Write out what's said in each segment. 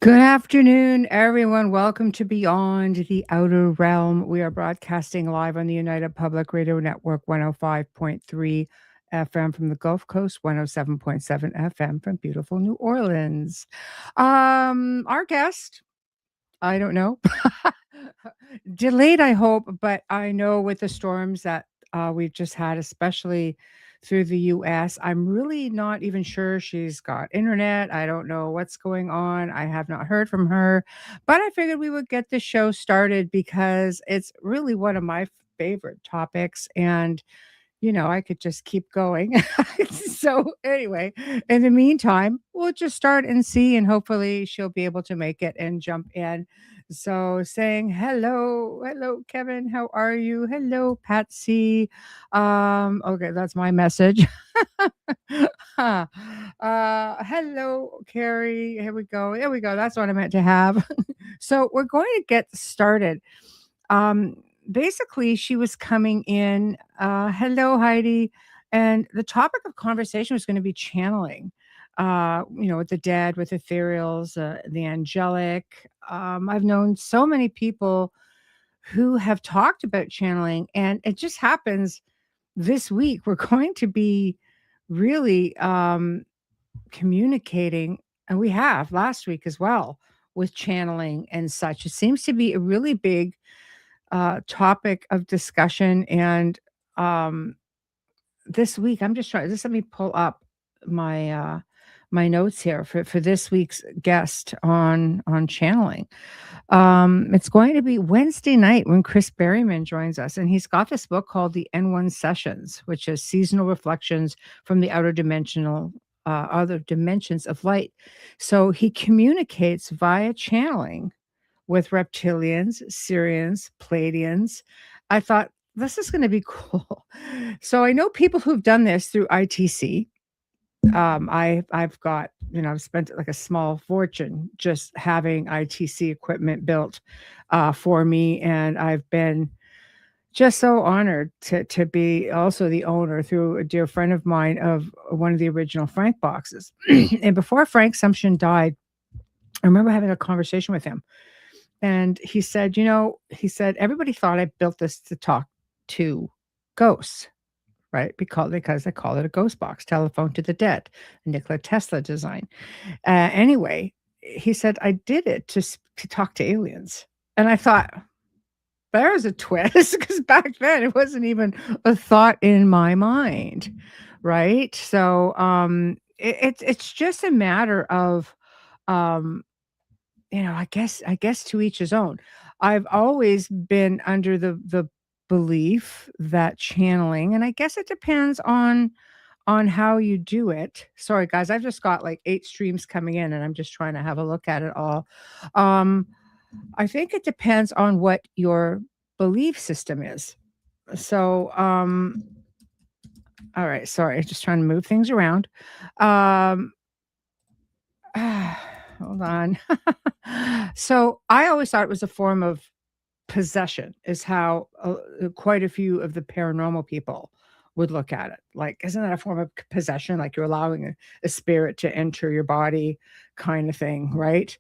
Good afternoon, everyone. Welcome to Beyond the Outer Realm. We are broadcasting live on the United Public Radio Network 105.3 FM from the Gulf Coast, 107.7 FM from beautiful New Orleans. Our guest, I don't know, delayed, I hope, but I know with the storms that we've just had, especially through the US, I'm really not even sure she's got internet. I don't know what's going on. I have not heard from her, but I figured we would get the show started because it's really one of my favorite topics. And I could just keep going. So, anyway, in the meantime, we'll just start and see, and hopefully she'll be able to make it and jump in. So, saying hello, hello, Kevin, how are you? Hello, Patsy. Okay, that's my message. Hello, Carrie. Here we go. There we go. That's what I meant to have. So, we're going to get started. Um, Basically, she was coming in, "Hello, Heidi," and the topic of conversation was gonna be channeling, with the dead, with ethereals, the angelic. I've known so many people who have talked about channeling, and it just happens this week we're going to be really, communicating, and we have last week as well, with channeling and such. It seems to be a really big topic of discussion. And um, this week, I'm just trying. Just let me pull up my notes here for this week's guest on channeling. It's going to be Wednesday night when Chris Berryman joins us, and he's got this book called The N1 Sessions, which is seasonal reflections from the other dimensions of light. So he communicates via channeling with reptilians, Syrians, Pleiadians. I thought this is going to be cool. So I know people who've done this through ITC. I've got, I've spent like a small fortune just having ITC equipment built for me, and I've been just so honored to be also the owner through a dear friend of mine of one of the original Frank boxes. And before Frank Sumption died, I remember having a conversation with him. And he said, everybody thought I built this to talk to ghosts, right? Because they call it a ghost box, telephone to the dead, Nikola Tesla design. Anyway, he said, I did it to talk to aliens. And I thought, there's a twist, because back then it wasn't even a thought in my mind, right? So it's just a matter of, um, I guess to each his own. I've always been under the belief that channeling, and I guess it depends on how you do it. Sorry, guys, I've just got like 8 streams coming in, and I'm just trying to have a look at it all. Um, I think it depends on what your belief system is. So, all right, sorry, just trying to move things around. Um, hold on. So I always thought it was a form of possession, is how quite a few of the paranormal people would look at it. Like, isn't that a form of possession? Like you're allowing a spirit to enter your body, kind of thing, right?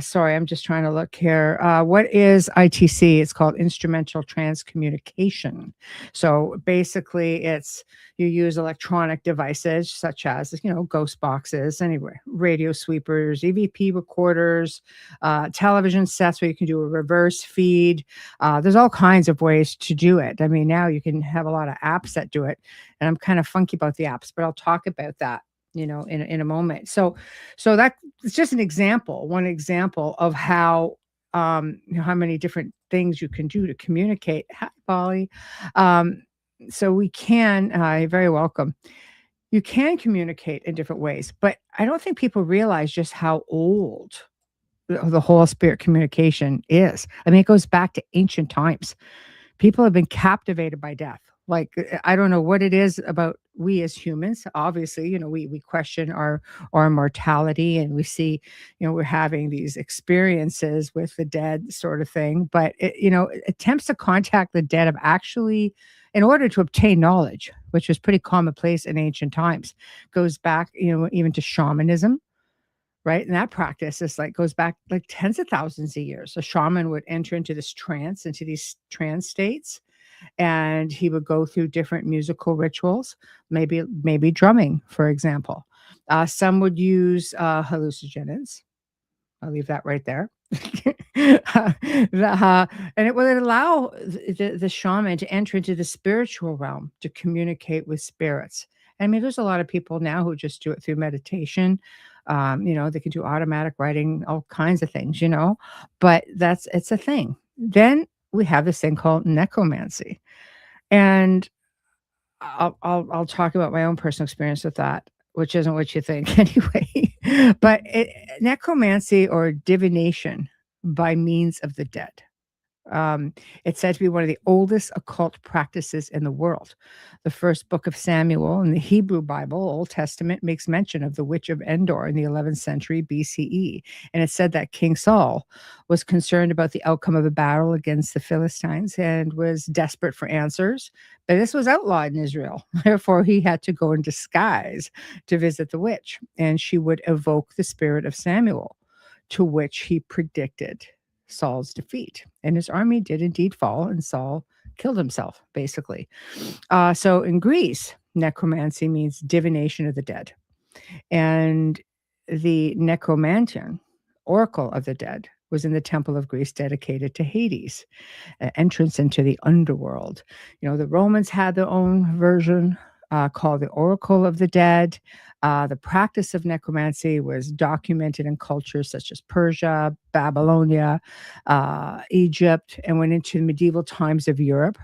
Sorry, I'm just trying to look here. What is ITC? It's called Instrumental Transcommunication. So basically, it's you use electronic devices such as ghost boxes, anyway, radio sweepers, EVP recorders, television sets where you can do a reverse feed. There's all kinds of ways to do it. I mean, now you can have a lot of apps that do it, and I'm kind of funky about the apps, but I'll talk about that, in a moment. So that it's just one example of how how many different things you can do to communicate. Hi, Polly. So we can. You're very welcome. You can communicate in different ways, but I don't think people realize just how old the whole spirit communication is. I mean, it goes back to ancient times. People have been captivated by death. Like, I don't know what it is about we as humans. Obviously, we question our mortality, and we see, we're having these experiences with the dead, sort of thing. But attempts to contact the dead have actually, in order to obtain knowledge, which was pretty commonplace in ancient times, goes back, even to shamanism. right? And that practice is like goes back like tens of thousands of years. A shaman would enter into this trance, into these trance states, and he would go through different musical rituals, maybe drumming, for example. Some would use hallucinogens. I'll leave that right there. And it would allow the shaman to enter into the spiritual realm to communicate with spirits. I mean, there's a lot of people now who just do it through meditation. They can do automatic writing, all kinds of things, but it's a thing. Then we have this thing called necromancy. And I'll talk about my own personal experience with that, which isn't what you think anyway. But necromancy or divination by means of the dead. It's said to be one of the oldest occult practices in the world. The first book of Samuel in the Hebrew Bible, Old Testament, makes mention of the witch of Endor in the 11th century BCE. And it's said that King Saul was concerned about the outcome of a battle against the Philistines and was desperate for answers. But this was outlawed in Israel. Therefore, he had to go in disguise to visit the witch, and she would evoke the spirit of Samuel, to which he predicted Saul's defeat. And his army did indeed fall, and Saul killed himself, basically. So in Greece, necromancy means divination of the dead. And the necromantian, oracle of the dead, was in the temple of Greece dedicated to Hades, an entrance into the underworld. The Romans had their own version called the Oracle of the Dead. The practice of necromancy was documented in cultures such as Persia, Babylonia, Egypt, and went into the medieval times of Europe.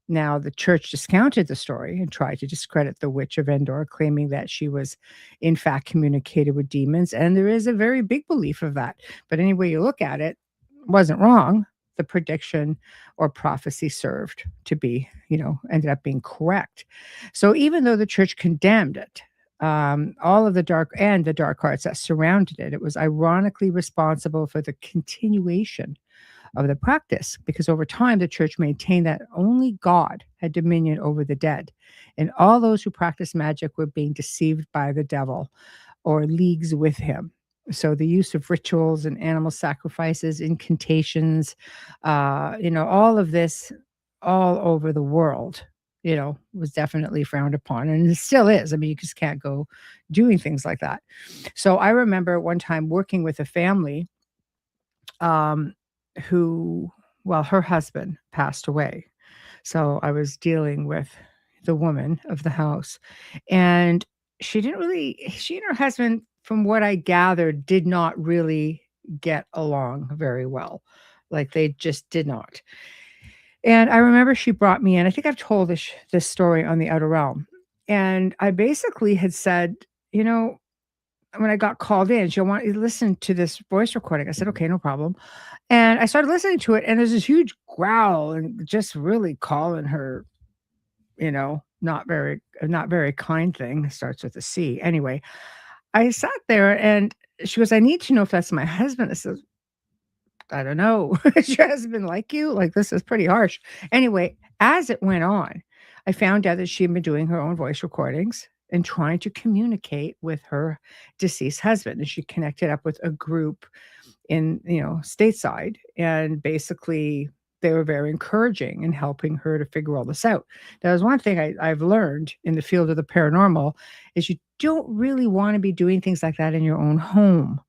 Now, the church discounted the story and tried to discredit the witch of Endor, claiming that she was, in fact, communicated with demons. And there is a very big belief of that. But any way you look at it, wasn't wrong. The prediction or prophecy served to be, ended up being correct. So even though the church condemned it, all of the dark arts that surrounded it, it was ironically responsible for the continuation of the practice, because over time the church maintained that only God had dominion over the dead, and all those who practiced magic were being deceived by the devil or leagues with him. So the use of rituals and animal sacrifices, incantations, all of this all over the world, was definitely frowned upon, and it still is. I mean, you just can't go doing things like that. So I remember one time working with a family um, her husband passed away. So I was dealing with the woman of the house, and she and her husband, from what I gathered, did not really get along very well. Like they just did not. And I remember she brought me in. I think I've told this story on the Outer Realm. And I basically had said, when I got called in, she'll want you to listen to this voice recording. I said, okay, no problem. And I started listening to it, and there's this huge growl and just really calling her, not very kind thing. It starts with a C. Anyway, I sat there and she goes, I need to know if that's my husband. I said, I don't know. Is your husband like you? Like, this is pretty harsh. Anyway, as it went on, I found out that she had been doing her own voice recordings and trying to communicate with her deceased husband. And she connected up with a group in, stateside. And basically, they were very encouraging in helping her to figure all this out. Now, there's one thing I've learned in the field of the paranormal is you don't really want to be doing things like that in your own home,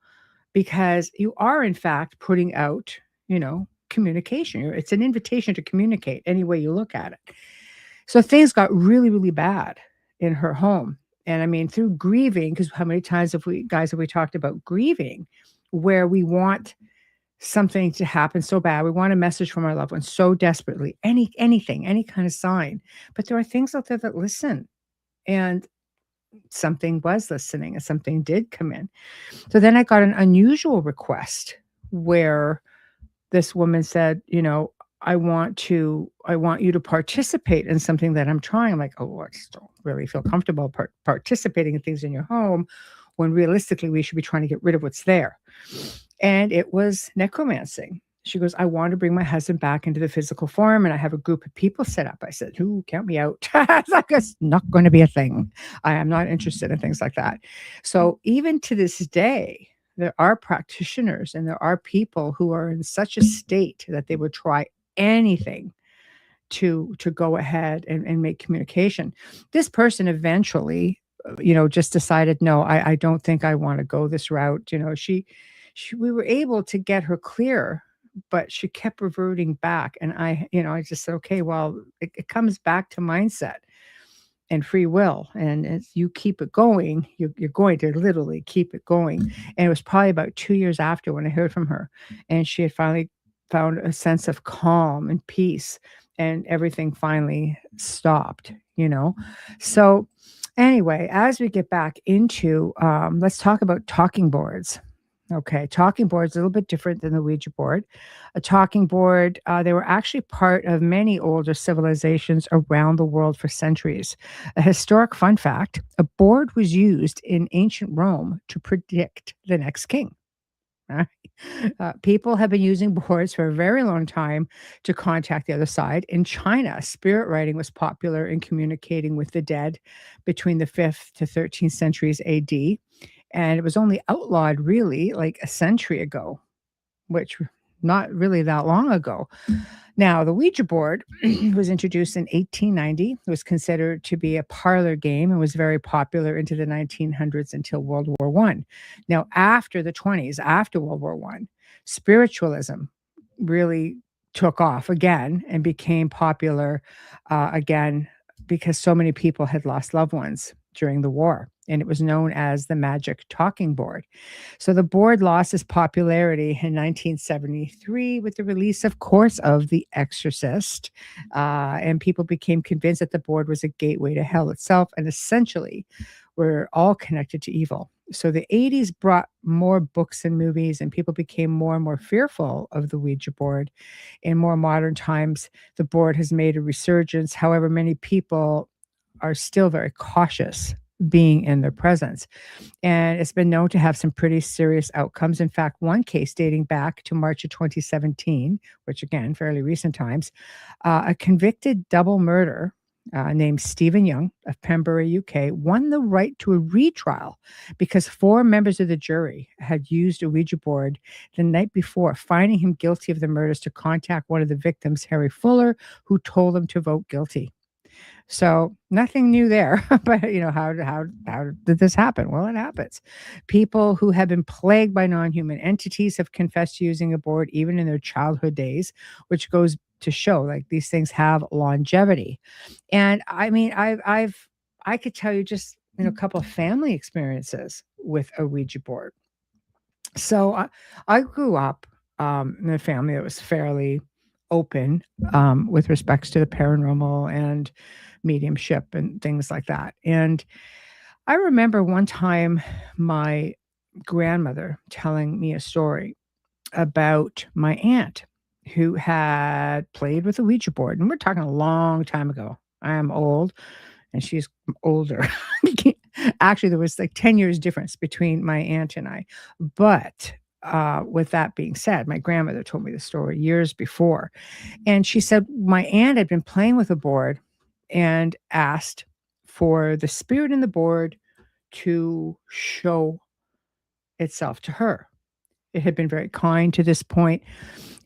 because you are, in fact, putting out, communication. It's an invitation to communicate any way you look at it. So things got really, really bad in her home. And I mean, through grieving, because how many times have we talked about grieving, where we want something to happen so bad. We want a message from our loved ones so desperately, anything, any kind of sign. But there are things out there that listen, and something was listening and something did come in. So then I got an unusual request where this woman said, I want you to participate in something that I'm trying. I'm like, oh, I just don't really feel comfortable participating in things in your home, when realistically we should be trying to get rid of what's there. And it was necromancing. She goes, I want to bring my husband back into the physical form, and I have a group of people set up. I said, "Ooh, count me out." It's like, it's not going to be a thing. I am not interested in things like that. So even to this day, There are practitioners and there are people who are in such a state that they would try anything to go ahead and make communication. This person eventually, just decided, no, I don't think I want to go this route. She we were able to get her clear, but she kept reverting back. And I just said, okay, well, it comes back to mindset and free will. And as you keep it going, you're going to literally keep it going. And it was probably about 2 years after when I heard from her, and she had finally found a sense of calm and peace, and everything finally stopped. So, anyway, as we get back into, let's talk about talking boards. Okay, talking boards a little bit different than the Ouija board. A talking board, they were actually part of many older civilizations around the world for centuries. A historic fun fact: a board was used in ancient Rome to predict the next king. Right? People have been using boards for a very long time to contact the other side. In China, spirit writing was popular in communicating with the dead between the 5th to 13th centuries AD. And it was only outlawed really like a century ago, which not really that long ago. Now, the Ouija board was introduced in 1890. It was considered to be a parlor game and was very popular into the 1900s until World War One. Now, after the 20s, after World War One, spiritualism really took off again and became popular again because so many people had lost loved ones during the war. And it was known as the magic talking board. So the board lost its popularity in 1973 with the release, of course, of The Exorcist. And people became convinced that the board was a gateway to hell itself, and essentially we're all connected to evil. So the 80s brought more books and movies, and people became more and more fearful of the Ouija board. In more modern times, the board has made a resurgence. However, many people are still very cautious being in their presence. And it's been known to have some pretty serious outcomes. In fact, one case dating back to March of 2017, which again, fairly recent times, a convicted double murder named Stephen Young of Pembury, UK, won the right to a retrial because 4 members of the jury had used a Ouija board the night before, finding him guilty of the murders to contact one of the victims, Harry Fuller, who told them to vote guilty. So nothing new there, but how did this happen? Well, it happens. People who have been plagued by non-human entities have confessed to using a board even in their childhood days, which goes to show like these things have longevity. And I mean, I could tell you just a couple of family experiences with a Ouija board. So I grew up in a family that was fairly open with respects to the paranormal and mediumship and things like that. And I remember one time my grandmother telling me a story about my aunt who had played with a Ouija board. And we're talking a long time ago. I am old and she's older. Actually, there was like 10 years difference between my aunt and I. But with that being said, my grandmother told me the story years before. And she said my aunt had been playing with a board and asked for the spirit in the board to show itself to her. It had been very kind to this point.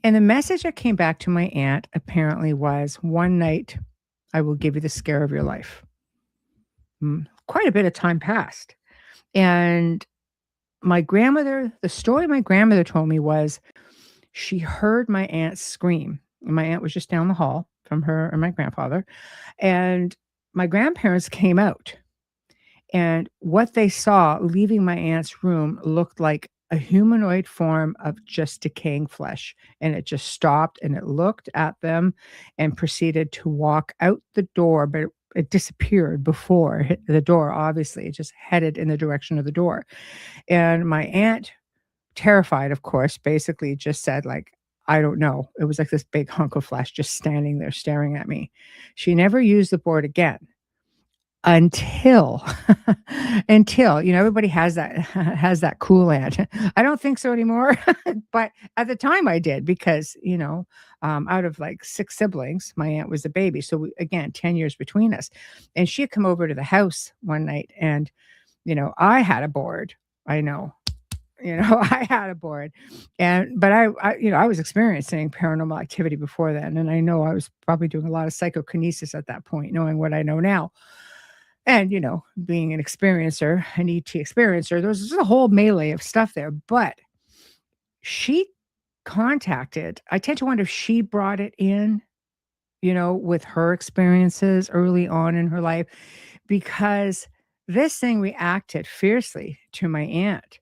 And the message that came back to my aunt apparently was, one night I will give you the scare of your life. Quite a bit of time passed. And the story my grandmother told me was she heard my aunt scream. My aunt was just down the hall from her and my grandfather. And my grandparents came out. And what they saw leaving my aunt's room looked like a humanoid form of just decaying flesh. And it just stopped and it looked at them and proceeded to walk out the door, but it disappeared before it hit the door. Obviously, it just headed in the direction of the door. And my aunt, terrified, of course, basically just said, like, I don't know. It was like this big hunk of flesh just standing there staring at me. She never used the board again until everybody has that cool aunt. I don't think so anymore, but at the time I did because out of like 6 siblings, my aunt was the baby. So again, 10 years between us, and she had come over to the house one night, and I had a board. I know I had a board, but I was experiencing paranormal activity before then, and I know I was probably doing a lot of psychokinesis at that point, knowing what I know now. And, being an experiencer, an ET experiencer, there's just a whole melee of stuff there. But she contacted, I tend to wonder if she brought it in, with her experiences early on in her life, because this thing reacted fiercely to my aunt,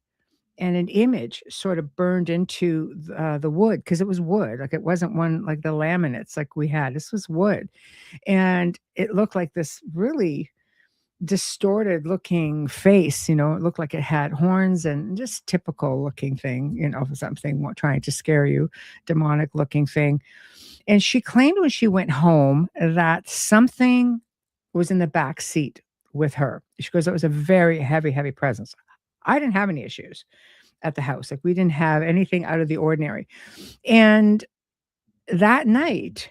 and an image sort of burned into the wood, because it was wood. Like, it wasn't one like the laminates like we had. This was wood. And it looked like this really distorted looking face. It looked like it had horns, and just typical looking thing, something trying to scare you, demonic looking thing. And she claimed when she went home that something was in the back seat with her. She goes, it was a very heavy, heavy presence. I didn't have any issues at the house. Like, we didn't have anything out of the ordinary. And that night,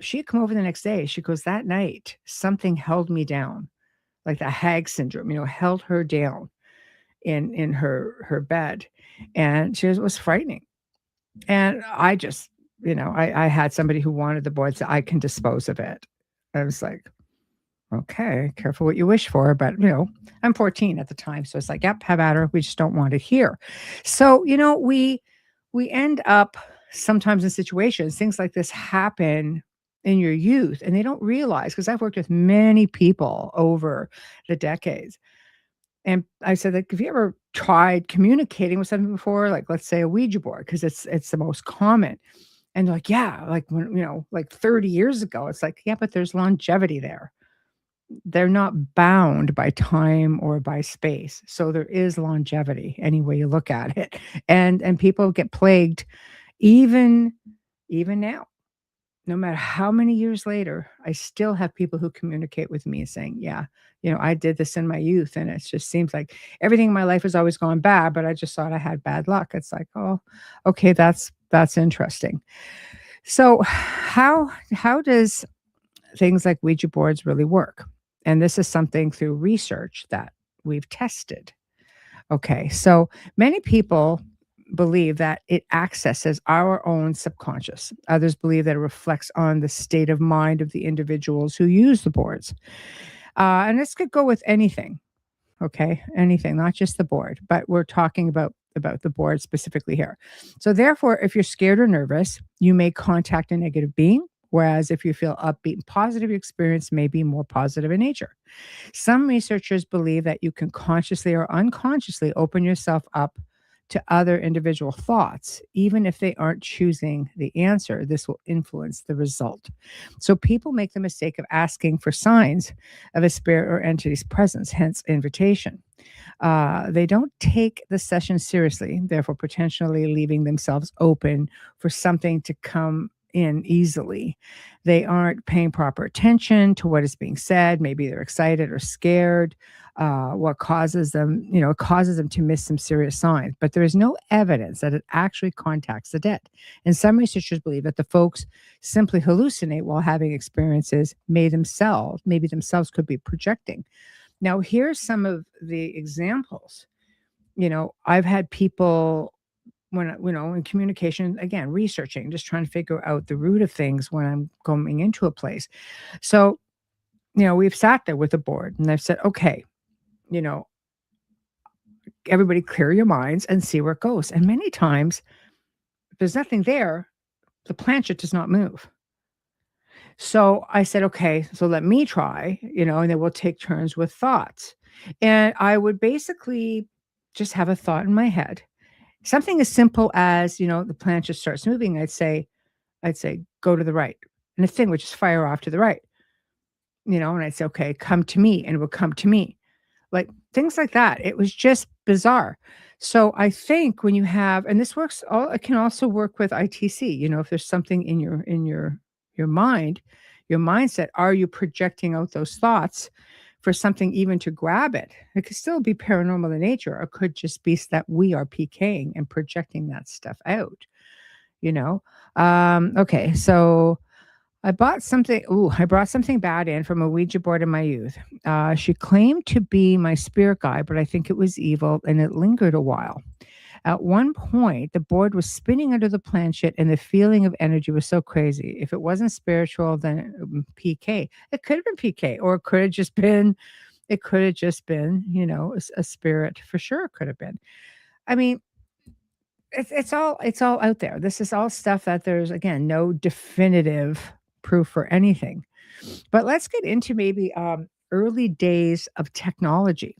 she'd come over the next day. She goes, that night, something held me down, like the hag syndrome, held her down in her bed. And she was frightening. And I just, I had somebody who wanted the board, so I can dispose of it. I was like, okay, careful what you wish for. But, I'm 14 at the time. So it's like, yep, have at her. We just don't want it here. So, we end up sometimes in situations, things like this happen in your youth, and they don't realize, because I've worked with many people over the decades. And I said, like, have you ever tried communicating with something before? Like, let's say a Ouija board, because it's the most common. And they're like, yeah, like when, like 30 years ago, it's like, yeah, but there's longevity there. They're not bound by time or by space. So there is longevity any way you look at it. And people get plagued even now. No matter how many years later, I still have people who communicate with me saying, yeah, I did this in my youth, and it just seems like everything in my life has always gone bad, but I just thought I had bad luck. It's like, oh, okay, that's interesting. So how does things like Ouija boards really work? And this is something through research that we've tested. Okay, so many people believe that it accesses our own subconscious. Others believe that it reflects on the state of mind of the individuals who use the boards. And this could go with anything, okay? Anything, not just the board, but we're talking about the board specifically here. So therefore, if you're scared or nervous, you may contact a negative being, whereas if you feel upbeat and positive, your experience may be more positive in nature. Some researchers believe that you can consciously or unconsciously open yourself up to other individual thoughts, even if they aren't choosing the answer. This will influence the result. So people make the mistake of asking for signs of a spirit or entity's presence, hence invitation. They don't take the session seriously, therefore potentially leaving themselves open for something to come in easily. They aren't paying proper attention to what is being said. Maybe they're excited or scared. What causes them, it causes them to miss some serious signs. But there is no evidence that it actually contacts the dead. And some researchers believe that the folks simply hallucinate while having experiences, maybe themselves could be projecting. Now, here's some of the examples. I've had people, when in communication, again, researching, just trying to figure out the root of things when I'm going into a place. So, we've sat there with a board, and I've said, okay, everybody clear your minds and see where it goes. And many times, if there's nothing there, the planchette does not move. So I said, okay, so let me try, and then we'll take turns with thoughts. And I would basically just have a thought in my head. Something as simple as, the planchette starts moving. I'd say, go to the right. And the thing would just fire off to the right, and I'd say, okay, come to me. And it would come to me. Like things like that. It was just bizarre. So I think when you have, and this works, it can also work with ITC. If there's something in your mind, your mindset, are you projecting out those thoughts for something even to grab it? It could still be paranormal in nature, or it could just be that we are PKing and projecting that stuff out. Okay, so I brought something bad in from a Ouija board in my youth. She claimed to be my spirit guide, but I think it was evil and it lingered a while. At one point, the board was spinning under the planchette and the feeling of energy was so crazy. If it wasn't spiritual, then PK. It could have been PK, or it could have just been, a spirit for sure. It could have been. I mean, it's all out there. This is all stuff that there's, again, no definitive proof for anything. But let's get into maybe early days of technology.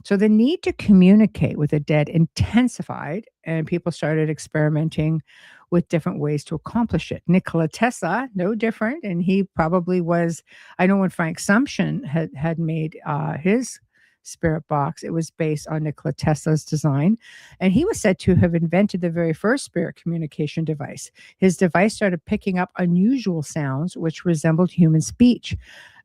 So the need to communicate with the dead intensified, and people started experimenting with different ways to accomplish it. Nikola Tesla, no different, and he probably was. I know when Frank Sumption had made his spirit box, it was based on Nikola Tesla's design, and he was said to have invented the very first spirit communication device. His device started picking up unusual sounds which resembled human speech.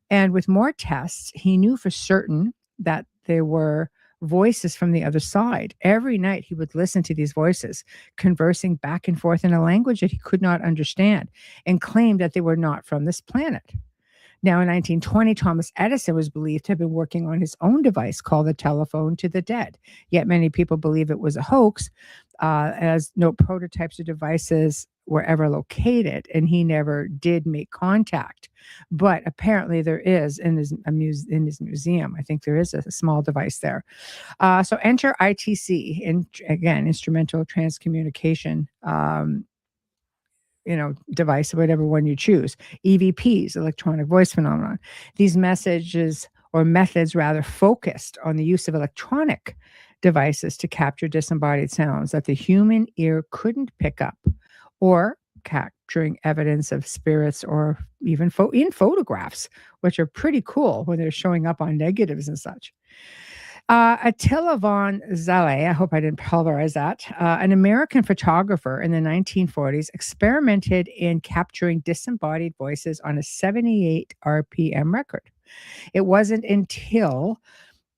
And with more tests, he knew for certain that there were voices from the other side. Every night he would listen to these voices, conversing back and forth in a language that he could not understand, and claimed that they were not from this planet. Now, in 1920, Thomas Edison was believed to have been working on his own device called the telephone to the dead. Yet many people believe it was a hoax, as no prototypes of devices were ever located, and he never did make contact. But apparently, there is in his museum. I think there is a small device there. So enter ITC, again, instrumental transcommunication. Device, whatever one you choose. EVPs, electronic voice phenomenon. These messages or methods rather focused on the use of electronic devices to capture disembodied sounds that the human ear couldn't pick up, or capturing evidence of spirits, or even in photographs, which are pretty cool when they're showing up on negatives and such. Attila von Zale, I hope I didn't pulverize that, an American photographer in the 1940s, experimented in capturing disembodied voices on a 78 RPM record. It wasn't until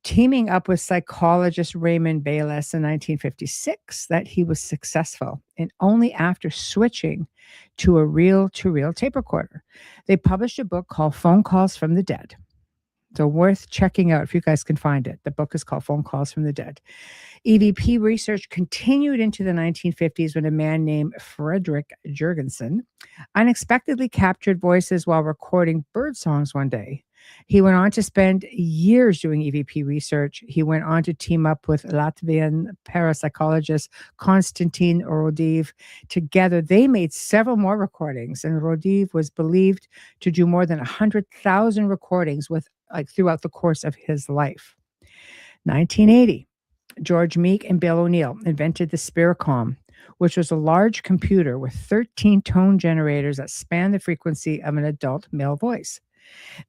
teaming up with psychologist Raymond Bayless in 1956 that he was successful, and only after switching to a reel-to-reel tape recorder. They published a book called Phone Calls from the Dead. So worth checking out if you guys can find it. The book is called Phone Calls from the Dead. EVP research continued into the 1950s when a man named Frederick Jurgensen unexpectedly captured voices while recording bird songs one day. He went on to spend years doing EVP research. He went on to team up with Latvian parapsychologist Konstantin Rodiv. Together, they made several more recordings, and Rodiv was believed to do more than 100,000 recordings throughout the course of his life. 1980, George Meek and Bill O'Neill invented the Spiricom, which was a large computer with 13 tone generators that spanned the frequency of an adult male voice.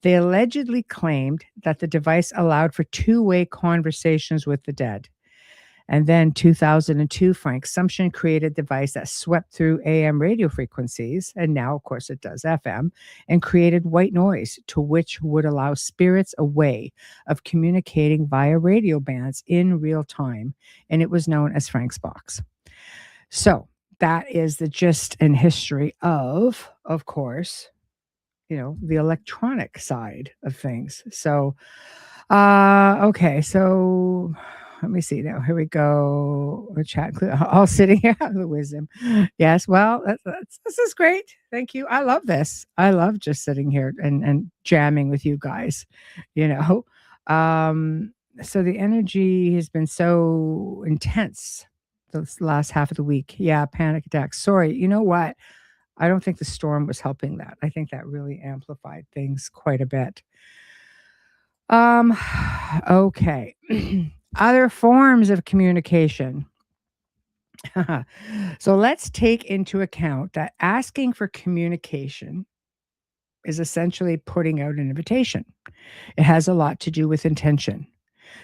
They allegedly claimed that the device allowed for two-way conversations with the dead. And then 2002, Frank Sumption created a device that swept through AM radio frequencies, and now, of course, it does FM, and created white noise, to which would allow spirits a way of communicating via radio bands in real time, and it was known as Frank's Box. So that is the gist and history of course, the electronic side of things. So, okay, so let me see now. Here we go. The chat, all sitting here. The wisdom. Yes. Well, this is great. Thank you. I love this. I love just sitting here and jamming with you guys. So the energy has been so intense this last half of the week. Yeah, panic attacks. Sorry. You know what? I don't think the storm was helping that. I think that really amplified things quite a bit. Okay. Other forms of communication. So let's take into account that asking for communication is essentially putting out an invitation. It has a lot to do with intention.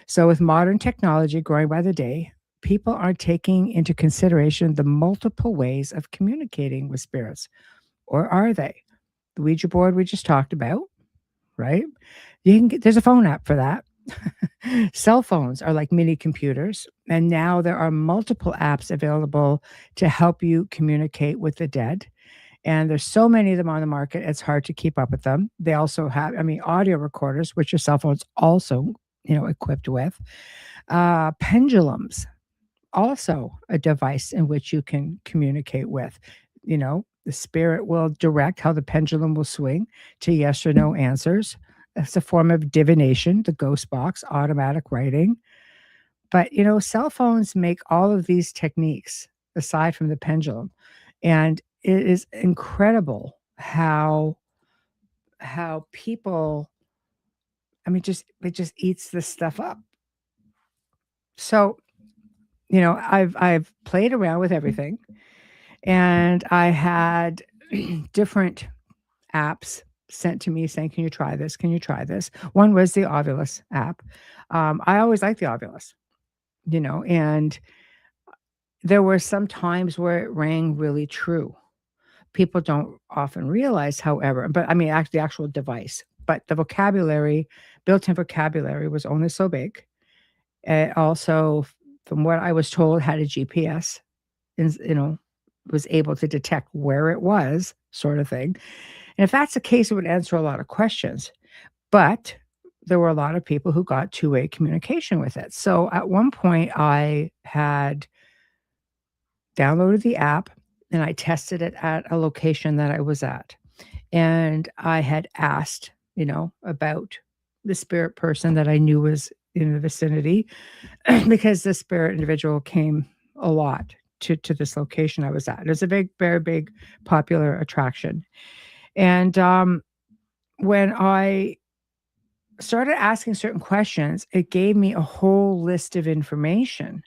So with modern technology growing by the day, people are taking into consideration the multiple ways of communicating with spirits. Or are they? The Ouija board we just talked about, right? There's a phone app for that. Cell phones are like mini computers, and now there are multiple apps available to help you communicate with the dead. And there's so many of them on the market, it's hard to keep up with them. They also have, I mean, audio recorders, which your cell phone's also, equipped with. Pendulums, also a device in which you can communicate with. The spirit will direct how the pendulum will swing to yes or no answers. It's a form of divination, the ghost box, automatic writing. But, cell phones make all of these techniques aside from the pendulum. And it is incredible how people, I mean, just it just eats this stuff up. So, I've played around with everything, and I had different apps sent to me saying, "Can you try this? Can you try this?" One was the Ovilus app. I always liked the Ovilus, and there were some times where it rang really true. People don't often realize, however, but I mean, the actual device, but the vocabulary, built-in vocabulary was only so big. It also, from what I was told, had a GPS, and was able to detect where it was, sort of thing. And if that's the case, it would answer a lot of questions. But there were a lot of people who got two-way communication with it. So at one point, I had downloaded the app and I tested it at a location that I was at. And I had asked, about the spirit person that I knew was in the vicinity because the spirit individual came a lot to this location I was at. It was a big, very big, popular attraction. And when I started asking certain questions, it gave me a whole list of information.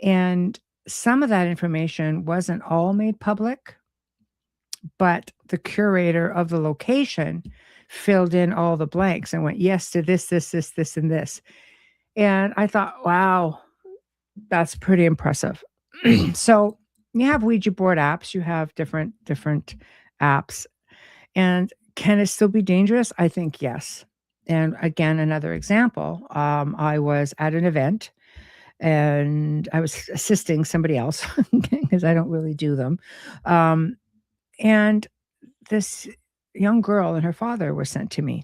And some of that information wasn't all made public, but the curator of the location filled in all the blanks and went, yes to this, this, this, this, and this. And I thought, wow, that's pretty impressive. So you have Ouija board apps, you have different apps. And can it still be dangerous? I think yes. And again, another example, I was at an event and I was assisting somebody else because I don't really do them. And this young girl and her father were sent to me.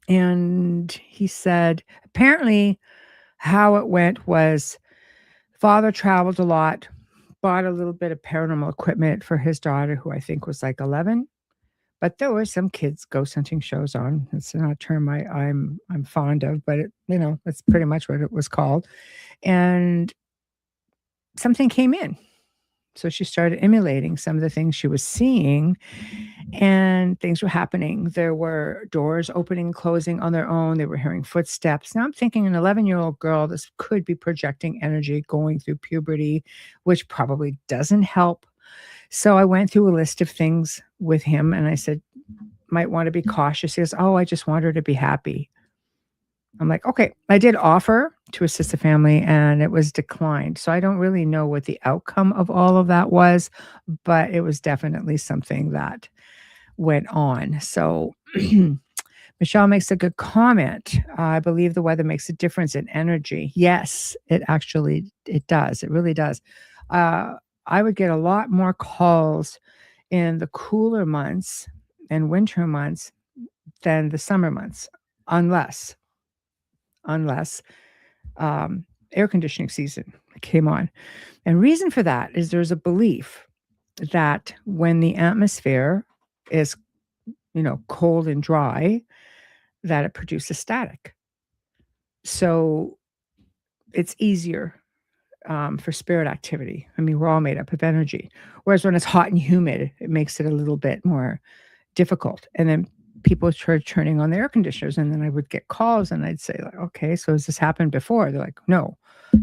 And he said, apparently, how it went was father traveled a lot, bought a little bit of paranormal equipment for his daughter, who I think was like 11. But there were some kids ghost hunting shows on. It's not a term I'm fond of, but that's pretty much what it was called. And something came in. So she started emulating some of the things she was seeing, and things were happening. There were doors opening and closing on their own. They were hearing footsteps. Now I'm thinking an 11-year-old girl, this could be projecting energy going through puberty, which probably doesn't help. So I went through a list of things with him and I said, might want to be cautious. He goes, oh, I just want her to be happy. I'm like, okay. I did offer to assist the family and it was declined. So I don't really know what the outcome of all of that was, but it was definitely something that went on. So Michelle makes a good comment. I believe the weather makes a difference in energy. Yes, it does. It really does. I would get a lot more calls in the cooler months and winter months than the summer months, unless air conditioning season came on. And reason for that is there's a belief that when the atmosphere is, cold and dry, that it produces static. So it's easier for spirit activity. I mean, we're all made up of energy. Whereas when it's hot and humid, it makes it a little bit more difficult. And then people started turning on the air conditioners, and then I would get calls and I'd say, like, okay, so has this happened before? They're like, no,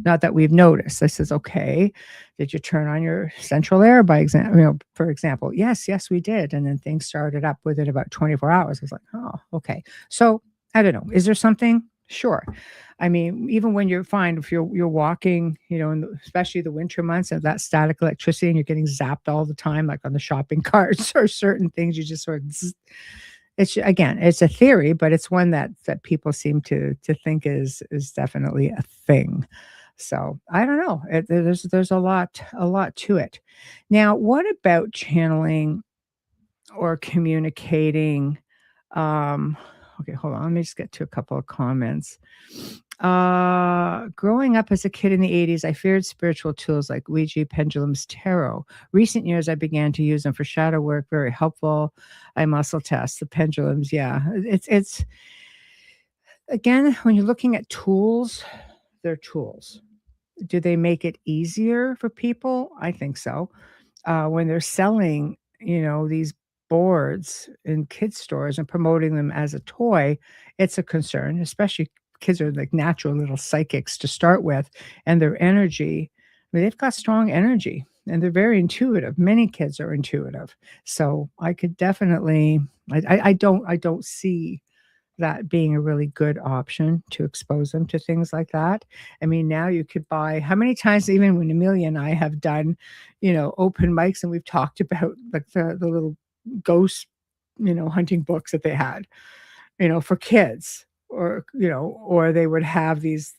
not that we've noticed. I says, okay, did you turn on your central air for example? Yes, we did. And then things started up within about 24 hours. I was like, oh, okay. So I don't know. Is there something? Sure. I mean, even when you're fine, if you're walking, especially the winter months and that static electricity and you're getting zapped all the time, like on the shopping carts or certain things, you just sort of, it's a theory, but it's one that people seem to think is definitely a thing. So, I don't know, there's a lot to it. Now, what about channeling or communicating, um okay, hold on, let me just get to a couple of comments. Growing up as a kid in the 80s, I feared spiritual tools like Ouija, pendulums, tarot. Recent years, I began to use them for shadow work, very helpful. I muscle test the pendulums. Yeah, it's again, when you're looking at tools, they're tools. Do they make it easier for people? I think so. When they're selling, these boards in kids stores and promoting them as a toy, it's a concern, especially kids are like natural little psychics to start with, and their energy, I mean, they've got strong energy and they're very intuitive. Many kids are intuitive. So I could definitely I don't see that being a really good option to expose them to things like that. I mean, now you could buy how many times even when Amelia and I have done, open mics and we've talked about like the little ghost, hunting books that they had, for kids or they would have these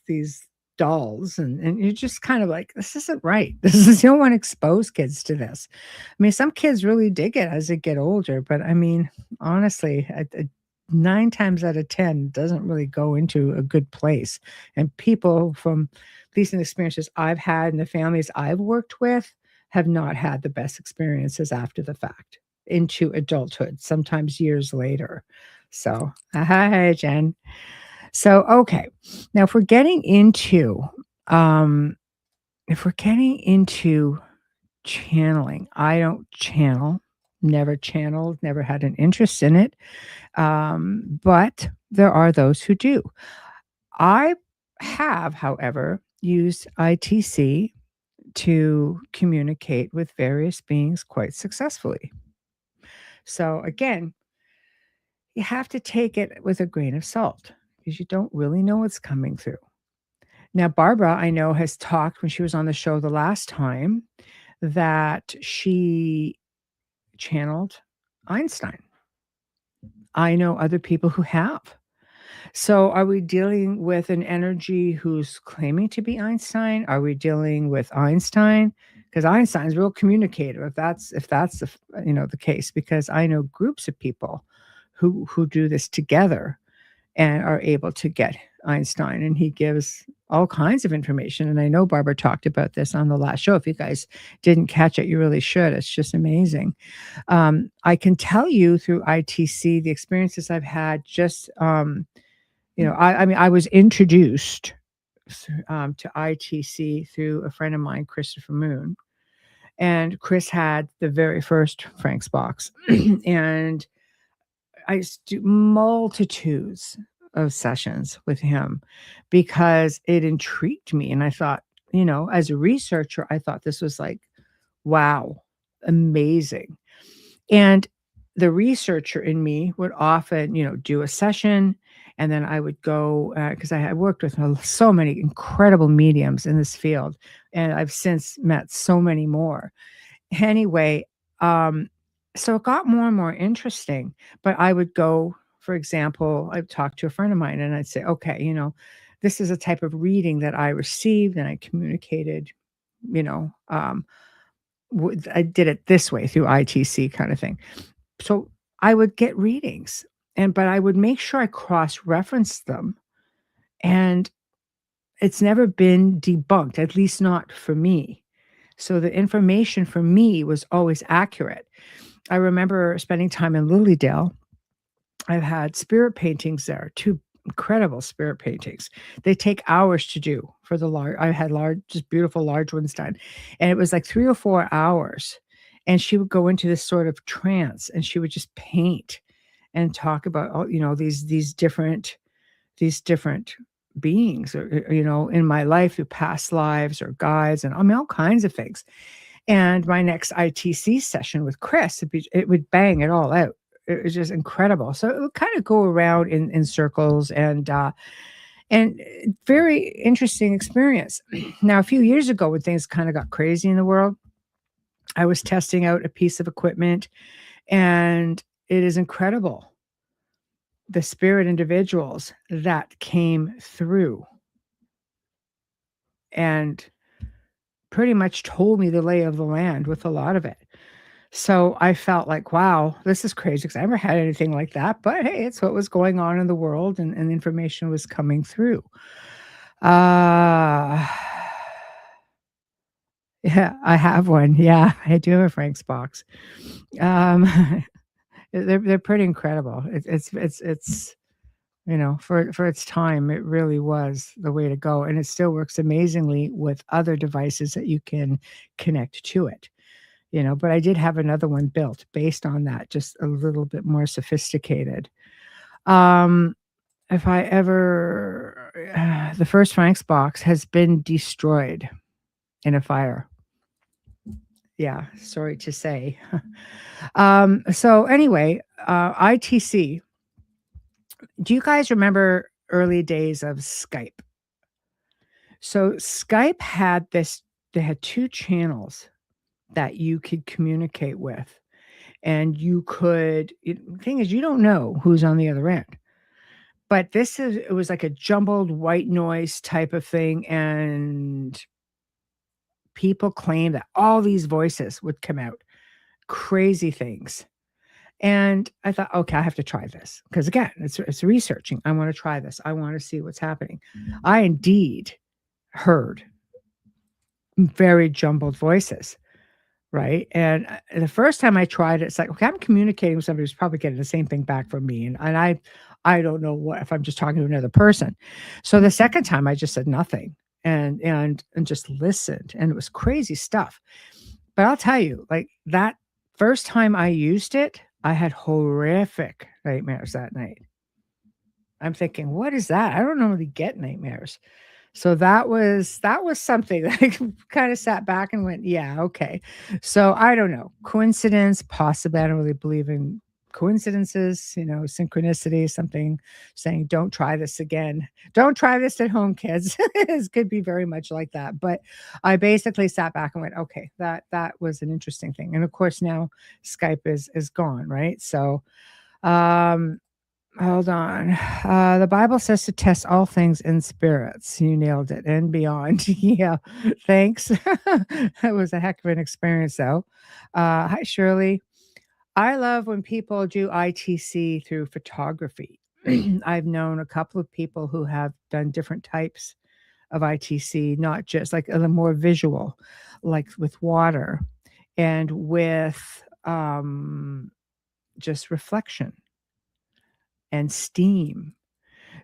dolls and you're just kind of like, this isn't right. This is you don't want to expose kids to this. I mean, some kids really dig it as they get older, but I mean, honestly, 9 times out of 10 doesn't really go into a good place. And people from at least in experiences I've had and the families I've worked with have not had the best experiences after the fact into adulthood, sometimes years later. So, hi, Jen. So, okay. Now, um, if we're getting into channeling, I don't channel, never channeled, never had an interest in it. But there are those who do. I have, however, used ITC to communicate with various beings quite successfully. So again, you have to take it with a grain of salt because you don't really know what's coming through. Now, Barbara, I know, has talked when she was on the show the last time that she channeled Einstein. I know other people who have. So, are we dealing with an energy who's claiming to be Einstein? Are we dealing with Einstein? Because Einstein's real communicator. If that's the case, because I know groups of people who do this together and are able to get Einstein, and he gives all kinds of information. And I know Barbara talked about this on the last show. If you guys didn't catch it, you really should. It's just amazing. I can tell you through ITC the experiences I've had. Just I mean, I was introduced to ITC through a friend of mine, Christopher Moon, and Chris had the very first Frank's box, and I used to do multitudes of sessions with him because it intrigued me, and I thought, as a researcher, I thought this was like, wow, amazing. And the researcher in me would often, do a session, and then I would go because I had worked with so many incredible mediums in this field, and I've since met so many more. Anyway, um, so it got more and more interesting. But I would go, for example, I'd talk to a friend of mine, and I'd say, okay, this is a type of reading that I received, and I communicated, you know, um, I did it this way through ITC kind of thing. So I would get readings but I would make sure I cross-referenced them, and it's never been debunked, at least not for me. So the information for me was always accurate. I remember spending time in Lilydale. I've had spirit paintings there, 2 incredible spirit paintings. They take hours to do for the large. I had large, just beautiful large ones done, and it was like 3 or 4 hours, and she would go into this sort of trance, and she would just paint and talk about, these different beings or, in my life through past lives or guides, and I mean, all kinds of things. And my next ITC session with Chris, it would bang it all out. It was just incredible. So it would kind of go around in circles and very interesting experience. Now, a few years ago, when things kind of got crazy in the world, I was testing out a piece of equipment, and it is incredible the spirit individuals that came through. and pretty much told me the lay of the land with a lot of it. So I felt like, wow, this is crazy because I never had anything like that. But hey, it's what was going on in the world, and information was coming through. Uh, yeah, I have one. Yeah, I do have a Frank's box. Um, they're pretty incredible. It's for its time, it really was the way to go, and it still works amazingly with other devices that you can connect to it. But I did have another one built based on that, just a little bit more sophisticated. Um, if I ever the first Frank's box has been destroyed in a fire. Yeah, sorry to say. So anyway, ITC. Do you guys remember early days of Skype? So Skype had this, they had 2 channels that you could communicate with. And you could thing is you don't know who's on the other end. But it was like a jumbled white noise type of thing, and people claim that all these voices would come out, crazy things. And I thought, okay, I have to try this because again, it's researching. I want to try this. I want to see what's happening. I indeed heard very jumbled voices. Right, and, the first time I tried it, it's like, okay, I'm communicating with somebody who's probably getting the same thing back from me, and I don't know what if I'm just talking to another person. So the second time, I just said nothing and just listened, and it was crazy stuff. But I'll tell you, like, that first time I used it, I had horrific nightmares that night. I'm thinking, "What is that? I don't normally get nightmares." So that was something that I kinda sat back and went, "Yeah, okay." So, I don't know, coincidence, possibly, I don't really believe in coincidences, synchronicity, something saying, "Don't try this again. Don't try this at home, kids." It could be very much like that, but I basically sat back and went, "Okay, that was an interesting thing," and, of course, now Skype is gone, right? So, um hold on. The Bible says to test all things in spirits. You nailed it and beyond. Yeah. Thanks. That was a heck of an experience, though. Hi, Shirley. I love when people do ITC through photography. I've known a couple of people who have done different types of ITC, not just like the more visual, like with water and with just reflection and steam.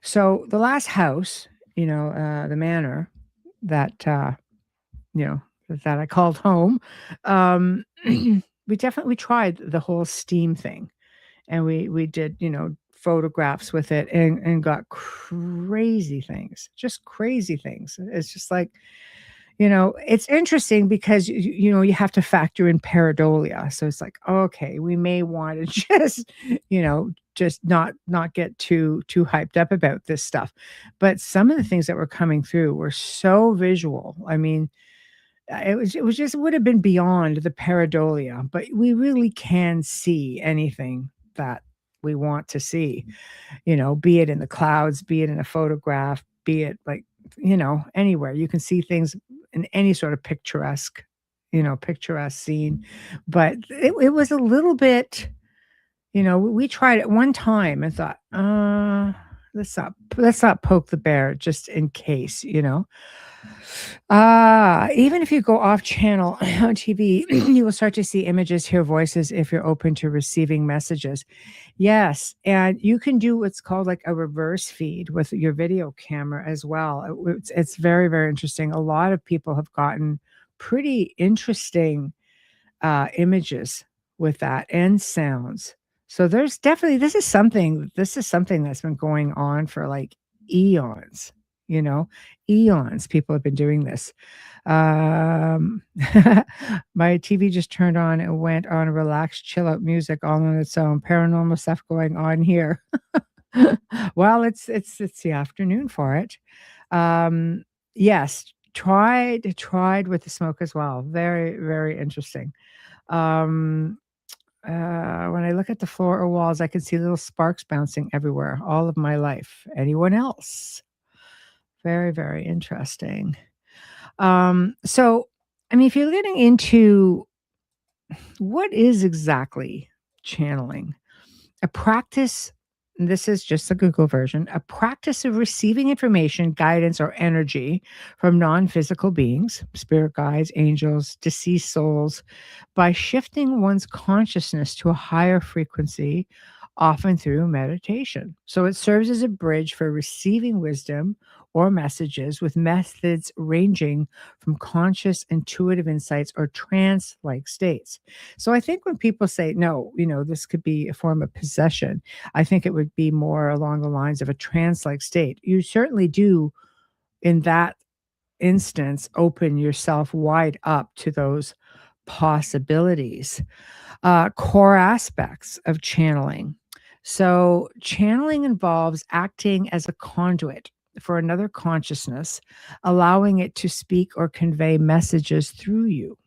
So the last house, the manor that, you know, that I called home, um, we definitely tried the whole steam thing, and we did, photographs with it and got crazy things, just crazy things. It's just like, it's interesting because you have to factor in pareidolia. So it's like, okay, we may want to just not get too hyped up about this stuff. But some of the things that were coming through were so visual. I mean, it was just would have been beyond the pareidolia, but we really can see anything that we want to see, be it in the clouds, be it in a photograph, be it like, anywhere. You can see things in any sort of picturesque scene. But it was a little bit, we tried it one time and thought, let's not poke the bear just in case, even if you go off channel on TV, you will start to see images, hear voices if you're open to receiving messages. Yes, and you can do what's called like a reverse feed with your video camera as well. It's very, very interesting. A lot of people have gotten pretty interesting images with that and sounds. So there's definitely this is something that's been going on for like eons, you know, eons. People have been doing this. Um, my TV just turned on and went on relaxed, chill out music all on its own. Paranormal stuff going on here. Well, it's the afternoon for it. Yes, tried with the smoke as well. Very, very interesting. Um, when I look at the floor or walls, I can see little sparks bouncing everywhere all of my life. Anyone else? Very, very interesting. So, I mean, if you're getting into what is exactly channeling, a practice, and this is just the Google version, a practice of receiving information, guidance, or energy from non physical beings, spirit guides, angels, deceased souls, by shifting one's consciousness to a higher frequency, often through meditation. So it serves as a bridge for receiving wisdom or messages with methods ranging from conscious intuitive insights or trance like states. So I think when people say, no, this could be a form of possession, I think it would be more along the lines of a trance like state. You certainly do, in that instance, open yourself wide up to those possibilities. Core aspects of channeling. So, channeling involves acting as a conduit for another consciousness, allowing it to speak or convey messages through you.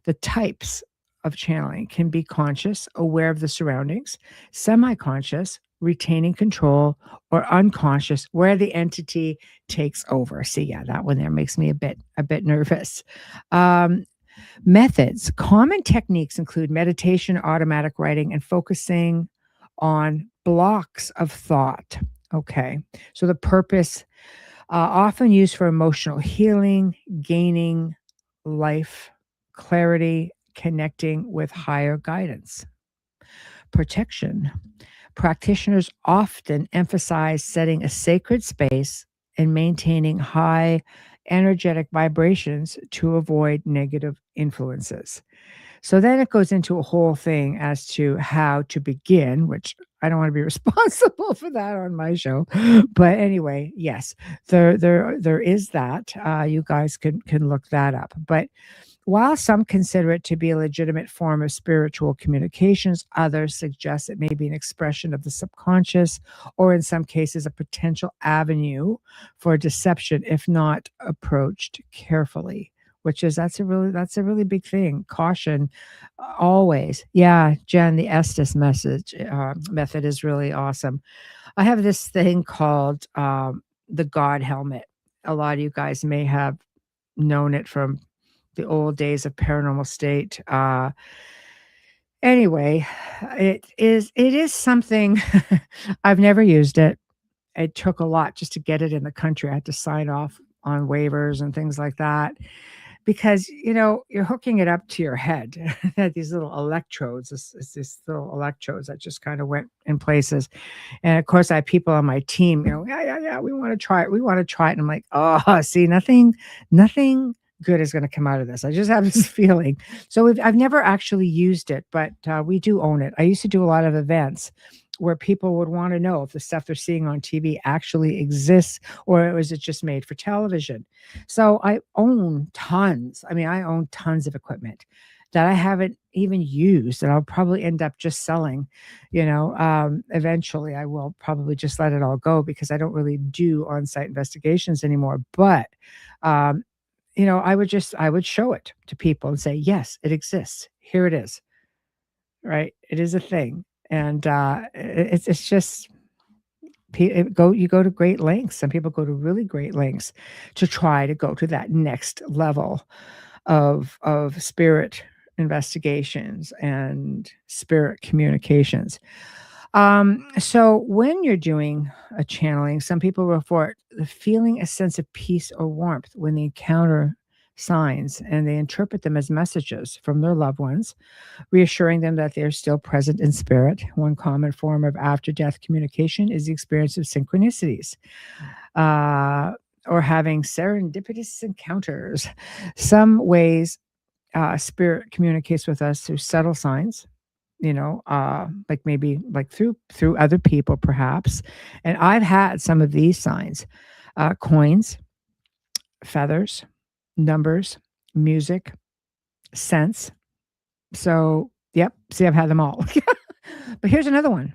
The types of channeling can be conscious, aware of the surroundings, semi conscious, retaining control, or unconscious, where the entity takes over. See, yeah, that one there makes me a bit nervous. Um, Methods. Common techniques include meditation, automatic writing, and focusing on blocks of thought. Okay. So the purpose, often used for emotional healing, gaining life clarity, connecting with higher guidance. Protection. Practitioners often emphasize setting a sacred space and maintaining high energetic vibrations to avoid negative influences. So then it goes into a whole thing as to how to begin, which I don't want to be responsible for that on my show. But anyway, yes, there is that. You guys can look that up. But while some consider it to be a legitimate form of spiritual communications, others suggest it may be an expression of the subconscious, or in some cases, a potential avenue for deception if not approached carefully. Which is that's a really big thing. Caution, always. Yeah, Jen, the Estes method is really awesome. I have this thing called the God helmet. A lot of you guys may have known it from the old days of Paranormal State. Anyway, it is something. I've never used it. It took a lot just to get it in the country. I had to sign off on waivers and things like that because you're hooking it up to your head. It had these little electrodes, this little electrodes that just kind of went in places. And of course, I have people on my team, yeah, yeah, yeah, we want to try it. We want to try it. And I'm like, oh, see, nothing good is going to come out of this. I just have this feeling. So I've never actually used it, but we do own it. I used to do a lot of events where people would want to know if the stuff they're seeing on TV actually exists or was it just made for television. So I own tons. I mean, I own tons of equipment that I haven't even used and I'll probably end up just selling. Eventually I will probably just let it all go because I don't really do on-site investigations anymore. But I would show it to people and say, yes, it exists. Here it is. Right. It is a thing. And it's just you go to great lengths. Some people go to really great lengths to try to go to that next level of spirit investigations and spirit communications. So when you're doing a channeling, some people report the feeling a sense of peace or warmth when they encounter signs and they interpret them as messages from their loved ones, reassuring them that they're still present in spirit. One common form of after death communication is the experience of synchronicities. Or having serendipitous encounters. Some ways spirit communicates with us through subtle signs, like maybe like through other people perhaps. And I've had some of these signs: coins, feathers, numbers, music, scents. So yep, see, I've had them all. But here's another one: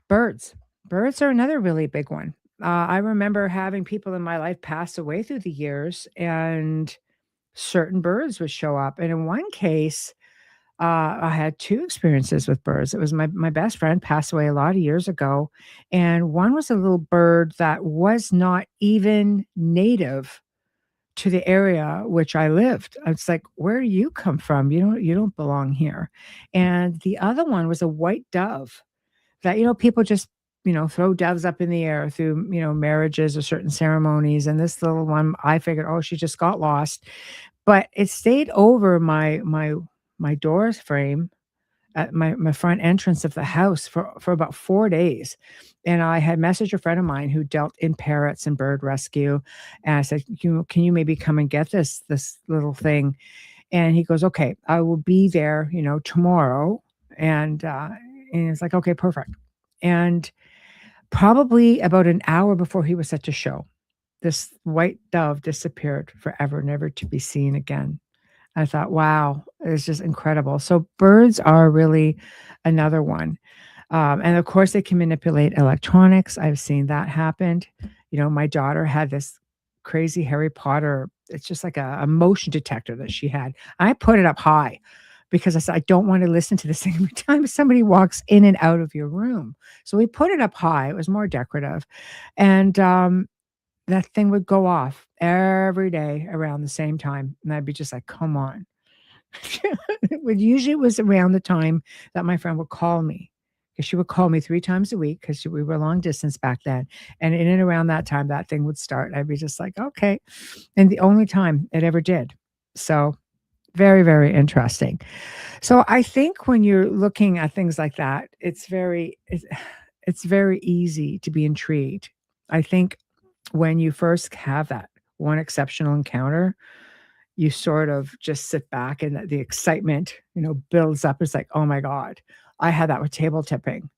birds are another really big one. I remember having people in my life pass away through the years, and certain birds would show up. And in one case, I had two experiences with birds. It was my best friend passed away a lot of years ago, and one was a little bird that was not even native to the area which I lived. It's like, "Where do you come from? You don't belong here." And the other one was a white dove that, people just, throw doves up in the air through, marriages or certain ceremonies, and this little one, I figured, "Oh, she just got lost." But it stayed over my door frame at my front entrance of the house for about 4 days, and I had messaged a friend of mine who dealt in parrots and bird rescue, and I said, "Can you maybe come and get this little thing?" And he goes, "Okay, I will be there, tomorrow." And it's like, "Okay, perfect." And probably about an hour before he was set to show, this white dove disappeared forever, never to be seen again. I thought, wow, it's just incredible. So birds are really another one. And of course, they can manipulate electronics. I've seen that happen. My daughter had this crazy Harry Potter, it's just like a motion detector that she had. I put it up high because I said, I don't want to listen to this thing every time somebody walks in and out of your room. So we put it up high. It was more decorative. And that thing would go off every day around the same time. And I'd be just like, come on. It was around the time that my friend would call me, because she would call me 3 times a week, because we were long distance back then, and in and around that time, that thing would start. I'd be just like, "Okay," and the only time it ever did. So, very, very interesting. So, I think when you're looking at things like that, it's very easy to be intrigued. I think when you first have that one exceptional encounter, you sort of just sit back and the excitement, builds up. It's like, "Oh my god." I had that with table tipping.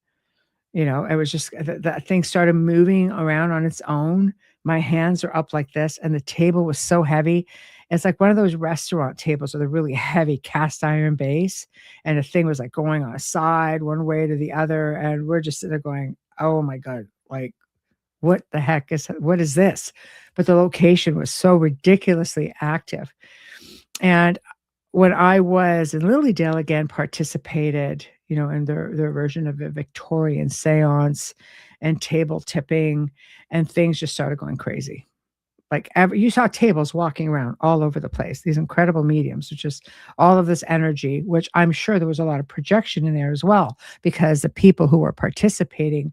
It was just that thing started moving around on its own. My hands are up like this, and the table was so heavy. It's like one of those restaurant tables with a really heavy cast iron base, and the thing was, like, going on a side, one way to the other, and we're just sitting there going, "Oh my god, like, what is this?" But the location was so ridiculously active. And when I was in Lilydale, again, participated, in their version of a Victorian seance and table tipping, and things just started going crazy. Like, you saw tables walking around all over the place, these incredible mediums, with just all of this energy, which I'm sure there was a lot of projection in there as well, because the people who were participating,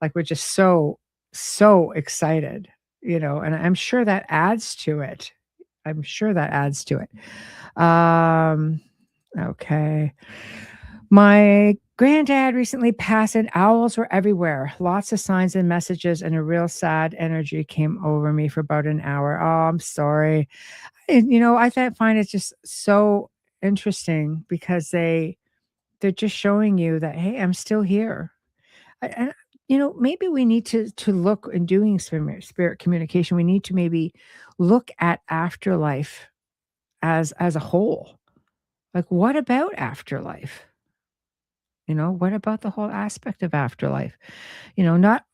like, were just so, so excited, and I'm sure that adds to it. I'm sure that adds to it. Okay. My granddad recently passed and owls were everywhere. Lots of signs and messages, and a real sad energy came over me for about an hour. Oh, I'm sorry. And, find it just so interesting, because they're just showing you that, hey, I'm still here. And maybe we need to look in doing spirit communication. We need to maybe look at afterlife as a whole. Like, what about afterlife? What about the whole aspect of afterlife? Not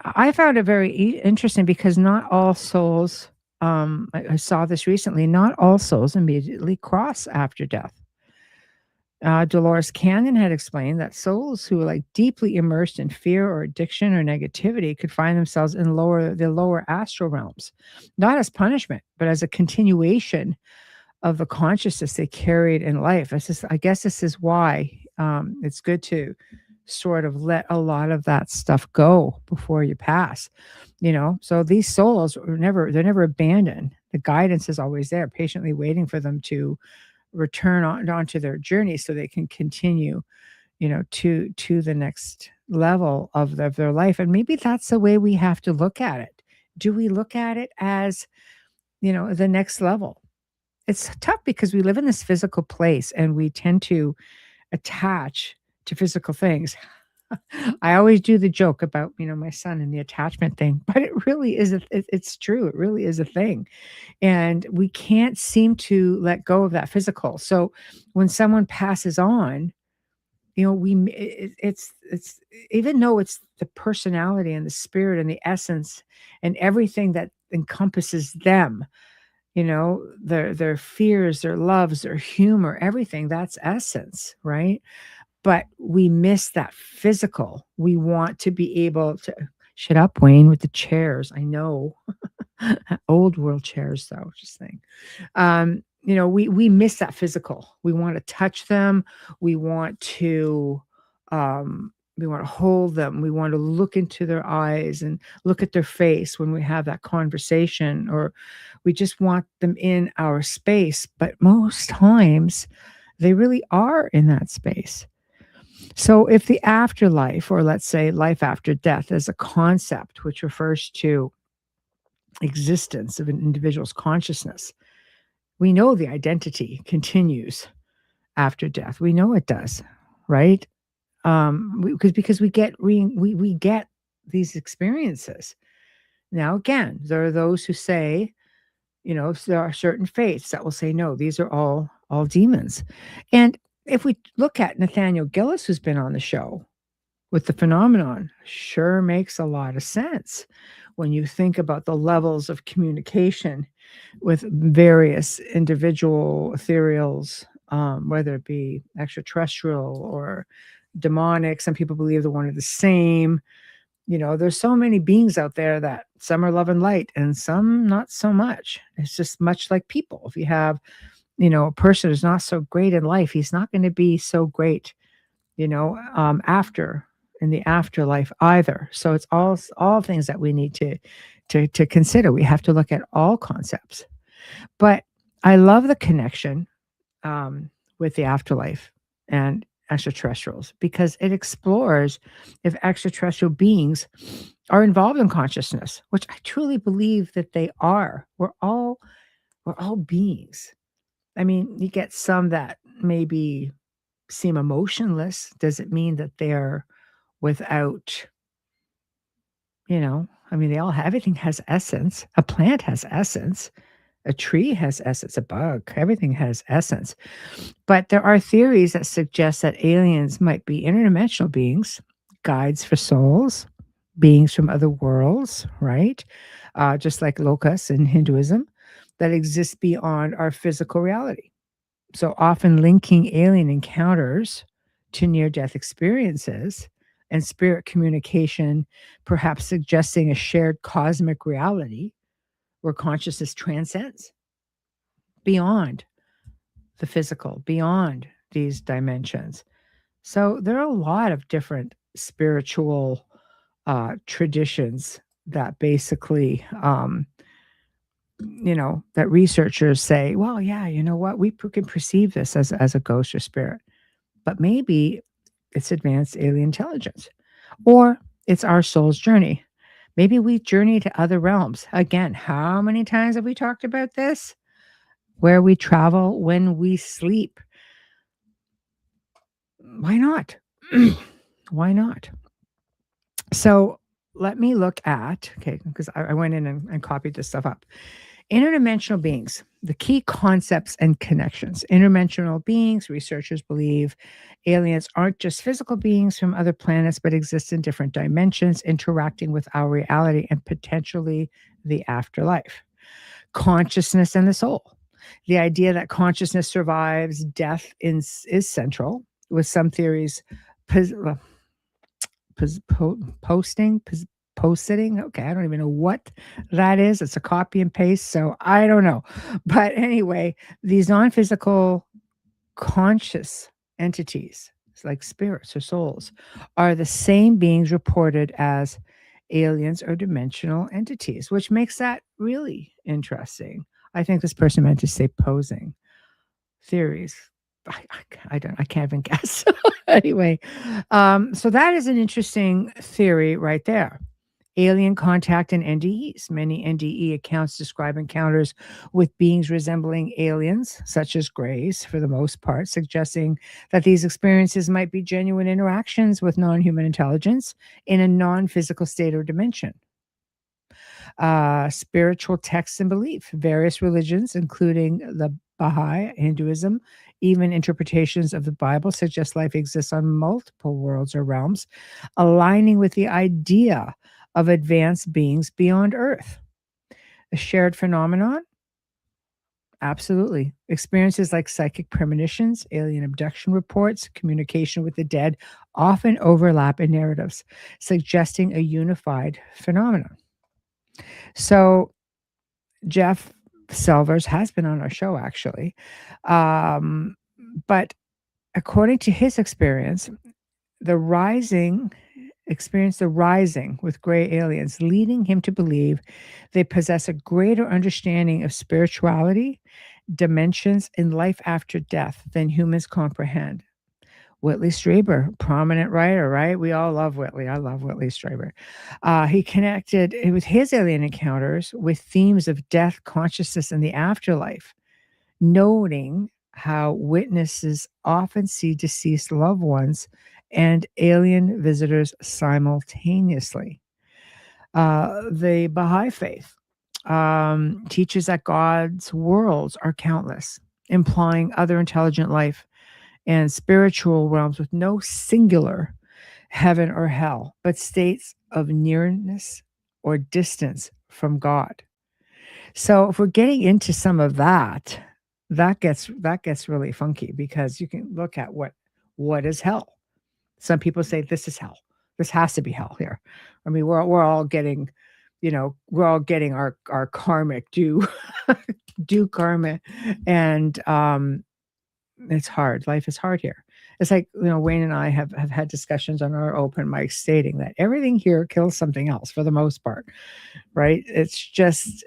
I found it very interesting, because not all souls, I saw this recently, not all souls immediately cross after death. Dolores Cannon had explained that souls who are, like, deeply immersed in fear or addiction or negativity could find themselves in the lower astral realms, not as punishment, but as a continuation of the consciousness they carried in life. I guess this is why, it's good to sort of let a lot of that stuff go before you pass, So these souls they're never abandoned. The guidance is always there, patiently waiting for them to return onto their journey, so they can continue, to the next level of their life. And maybe that's the way we have to look at it. Do we look at it as, the next level? It's tough, because we live in this physical place, and we tend to attach to physical things. I always do the joke about, my son and the attachment thing, but it really is it's true. It really is a thing. And we can't seem to let go of that physical. So when someone passes on, we it's even though it's the personality and the spirit and the essence and everything that encompasses them, their fears, their loves, their humor, everything, that's essence, right? But we miss that physical. We want to be able to shut up, Wayne, with the chairs. I know. Old world chairs, though, just saying. We miss that physical. We want to touch them. We want to we want to hold them. We want to look into their eyes and look at their face when we have that conversation, or we just want them in our space. But most times they really are in that space. So if the afterlife, or let's say life after death, is a concept which refers to existence of an individual's consciousness, we know the identity continues after death. We know it does, right? Because we get these experiences. Now, again, there are those who say, there are certain faiths that will say, no, these are all demons. And if we look at Nathaniel Gillis, who's been on the show with the phenomenon, sure makes a lot of sense when you think about the levels of communication with various individual ethereals, whether it be extraterrestrial or demonic. Some people believe they're one and the same. There's so many beings out there that some are love and light and some not so much. It's just much like people. If you have, a person who's not so great in life, he's not going to be so great, after in the afterlife either. So it's all things that we need to consider. We have to look at all concepts. But I love the connection with the afterlife and extraterrestrials, because it explores if extraterrestrial beings are involved in consciousness, which I truly believe that they are. We're all beings. I mean, you get some that maybe seem emotionless. Does it mean that they're without, they all have, everything has essence. A plant has essence. A tree has essence, a bug, everything has essence. But there are theories that suggest that aliens might be interdimensional beings, guides for souls, beings from other worlds, right? Just like lokas in Hinduism, that exist beyond our physical reality. So often linking alien encounters to near-death experiences and spirit communication, perhaps suggesting a shared cosmic reality where consciousness transcends beyond the physical, beyond these dimensions. So there are a lot of different spiritual traditions that basically, that researchers say, well, yeah, you know what, we can perceive this as a ghost or spirit, but maybe it's advanced alien intelligence, or it's our soul's journey. Maybe we journey to other realms. Again, how many times have we talked about this? Where we travel when we sleep. Why not? Why not? So let me look at, okay, because I went in and copied this stuff up. Interdimensional beings, the key concepts and connections. Interdimensional beings, researchers believe aliens aren't just physical beings from other planets, but exist in different dimensions, interacting with our reality and potentially the afterlife. Consciousness and the soul. The idea that consciousness survives death is central, with some theories posting. Okay, I don't even know what that is. It's a copy and paste, so I don't know. But anyway, these non-physical conscious entities, like spirits or souls, are the same beings reported as aliens or dimensional entities, which makes that really interesting. I think this person meant to say posing theories. I can't even guess. Anyway, so that is an interesting theory right there. Alien contact and NDEs. Many NDE accounts describe encounters with beings resembling aliens, such as greys, for the most part, suggesting that these experiences might be genuine interactions with non-human intelligence in a non-physical state or dimension. Spiritual texts and belief. Various religions, including the Baha'i, Hinduism, even interpretations of the Bible, suggest life exists on multiple worlds or realms, aligning with the idea of advanced beings beyond Earth. A shared phenomenon? Absolutely. Experiences like psychic premonitions, alien abduction reports, communication with the dead often overlap in narratives, suggesting a unified phenomenon. So Jeff Selvers has been on our show actually. Um, but according to his experience, the rising experienced the rising with gray aliens, leading him to believe they possess a greater understanding of spirituality, dimensions, and life after death than humans comprehend. Whitley Strieber, prominent writer, right? We all love Whitley. I love Whitley Strieber. He connected with his alien encounters with themes of death, consciousness, and the afterlife, noting how witnesses often see deceased loved ones and alien visitors simultaneously. The Baha'i faith teaches that God's worlds are countless, implying other intelligent life and spiritual realms with no singular heaven or hell, but states of nearness or distance from God. So if we're getting into some of that, that gets really funky because you can look at what is hell. Some people say this is hell. This has to be hell here. I mean, we're all getting, we're all getting our karmic due due karma, and it's hard. Life is hard here. It's like, Wayne and I have had discussions on our open mic stating that everything here kills something else for the most part, right? It's just,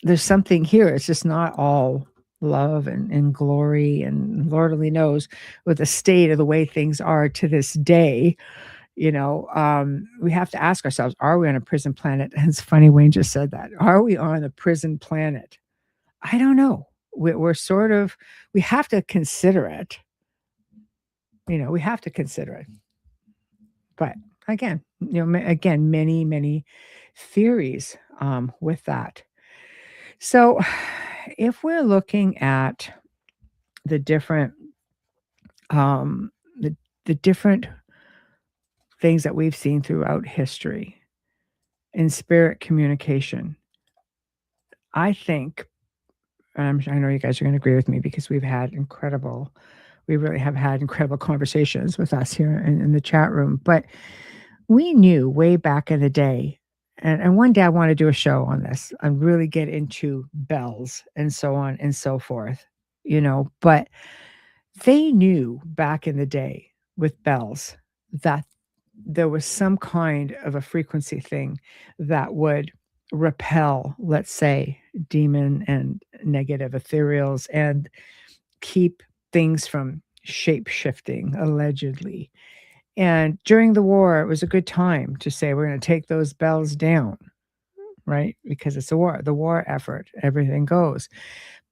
there's something here. It's just not all love and glory. And Lord only knows with the state of the way things are to this day, we have to ask ourselves, are we on a prison planet? And it's funny, Wayne just said that. Are we on a prison planet? I don't know. We're sort of, we have to consider it. We have to consider it. But again, again, many, many theories with that. So if we're looking at the different, um, the different things that we've seen throughout history in spirit communication, I think, I know you guys are going to agree with me because we really have had incredible conversations with us here in the chat room. But we knew way back in the day, and one day I want to do a show on this and really get into bells and so on and so forth, but they knew back in the day with bells that there was some kind of a frequency thing that would repel, let's say, demon and negative ethereals and keep things from shape shifting, allegedly. And during the war, it was a good time to say, we're going to take those bells down, right? Because it's a war, the war effort, everything goes.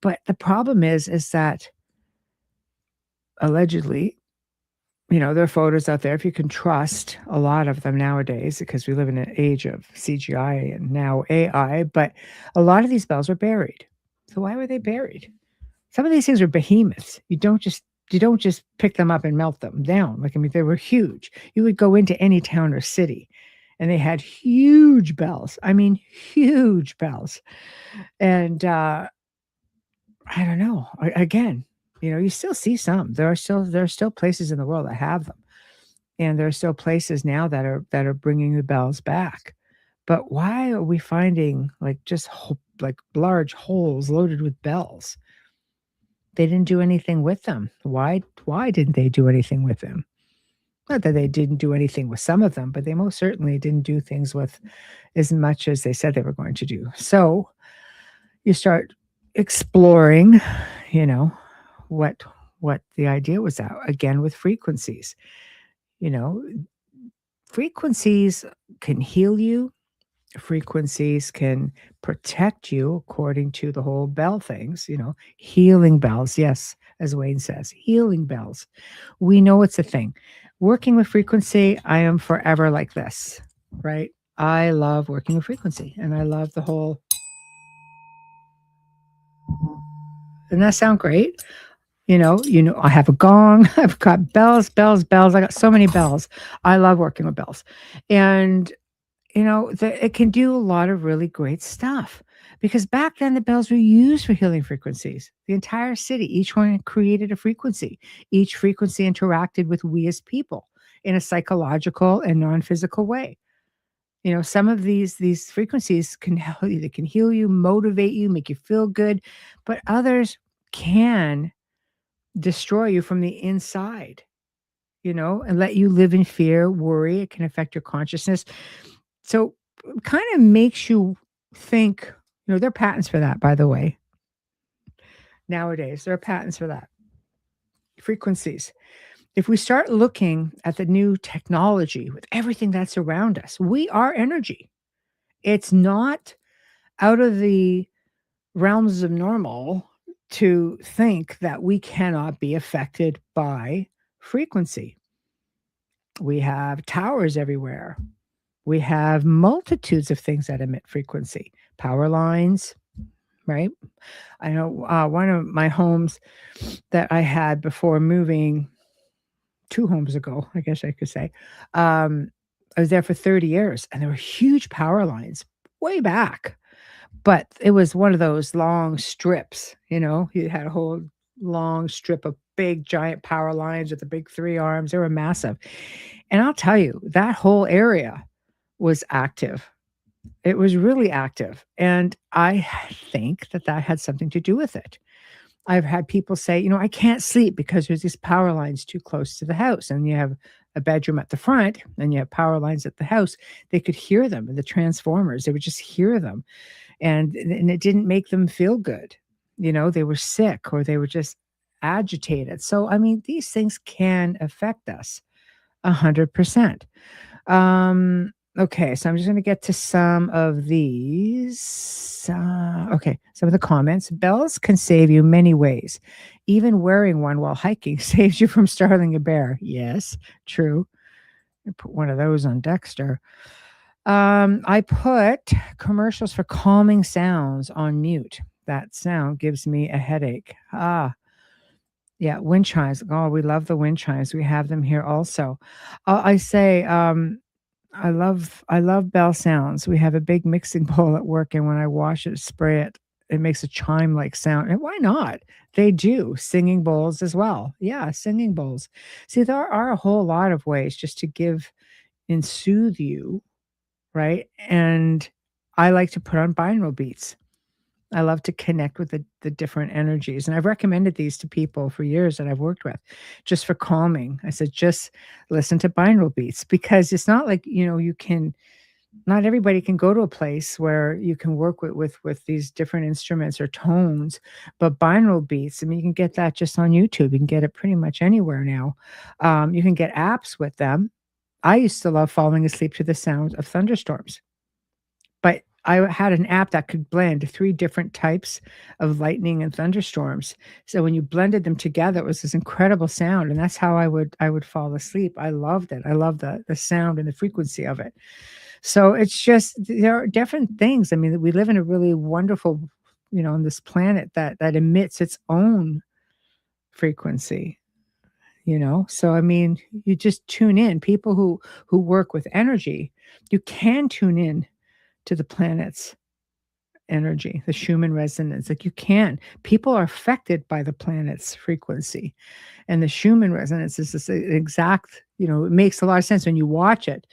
But the problem is that allegedly, there are photos out there, if you can trust a lot of them nowadays, because we live in an age of CGI and now AI, but a lot of these bells were buried. So why were they buried? Some of these things are behemoths. You don't just pick them up and melt them down. Like, I mean, they were huge. You would go into any town or city and they had huge bells. I mean, huge bells. And I don't know. Again, you still see some. There are still places in the world that have them. And there are still places now that are bringing the bells back. But why are we finding like just like large holes loaded with bells? They didn't do anything with them. Why didn't they do anything with them? Not that they didn't do anything with some of them, but they most certainly didn't do things with as much as they said they were going to do. So you start exploring, what the idea was out again with frequencies. Frequencies can heal you. Frequencies can protect you according to the whole bell things, healing bells. Yes, as Wayne says, healing bells. We know it's a thing. Working with frequency, I am forever like this, right? I love working with frequency and I love the whole. Doesn't that sound great? I have a gong. I've got bells, bells, bells. I got so many bells. I love working with bells. And it can do a lot of really great stuff because back then the bells were used for healing frequencies. The entire city, each one created a frequency. Each frequency interacted with we as people in a psychological and non-physical way. Some of these frequencies can help you, they can heal you, motivate you, make you feel good, but others can destroy you from the inside, and let you live in fear, worry. It can affect your consciousness. So, kind of makes you think, there are patents for that, by the way. Nowadays, there are patents for that. Frequencies. If we start looking at the new technology with everything that's around us, we are energy. It's not out of the realms of normal to think that we cannot be affected by frequency. We have towers everywhere. We have multitudes of things that emit frequency, power lines, right? I know one of my homes that I had before moving 2 homes ago, I guess I could say. I was there for 30 years and there were huge power lines way back, but it was one of those long strips, you had a whole long strip of big giant power lines with the big three arms. They were massive. And I'll tell you, that whole area was active. It was really active. And I think that that had something to do with it. I've had people say, I can't sleep because there's these power lines too close to the house. And you have a bedroom at the front and you have power lines at the house. They could hear them in the transformers. They would just hear them. And it didn't make them feel good. They were sick or they were just agitated. So, I mean, these things can affect us 100%. Okay, so I'm just going to get to some of these. Okay, some of the comments. Bells can save you many ways. Even wearing one while hiking saves you from startling a bear. Yes, true. I put one of those on Dexter. I put commercials for calming sounds on mute. That sound gives me a headache. Yeah, wind chimes. Oh, we love the wind chimes. We have them here also. I say, I love bell sounds. We have a big mixing bowl at work, and when I wash it, spray it, it makes a chime-like sound. And why not? They do. Singing bowls as well. Yeah, singing bowls. See, there are a whole lot of ways just to give and soothe you, right? And I like to put on binaural beats. I love to connect with the different energies, and I've recommended these to people for years that I've worked with, just for calming. I said, "Just listen to binaural beats," because it's not like, you can not everybody can go to a place where you can work with these different instruments or tones, but binaural beats, I mean, you can get that just on YouTube. You can get it pretty much anywhere now. You can get apps with them. I used to love falling asleep to the sound of thunderstorms. But I had an app that could blend 3 different types of lightning and thunderstorms. So when you blended them together, it was this incredible sound, and that's how I would fall asleep. I loved it. I love the sound and the frequency of it. So it's just there are different things. I mean, we live in a really wonderful, on this planet that emits its own frequency, So I mean, you just tune in. People who work with energy, you can tune in to the planet's energy, the Schumann resonance. Like you can. People are affected by the planet's frequency. And the Schumann resonance is this exact, it makes a lot of sense when you watch it.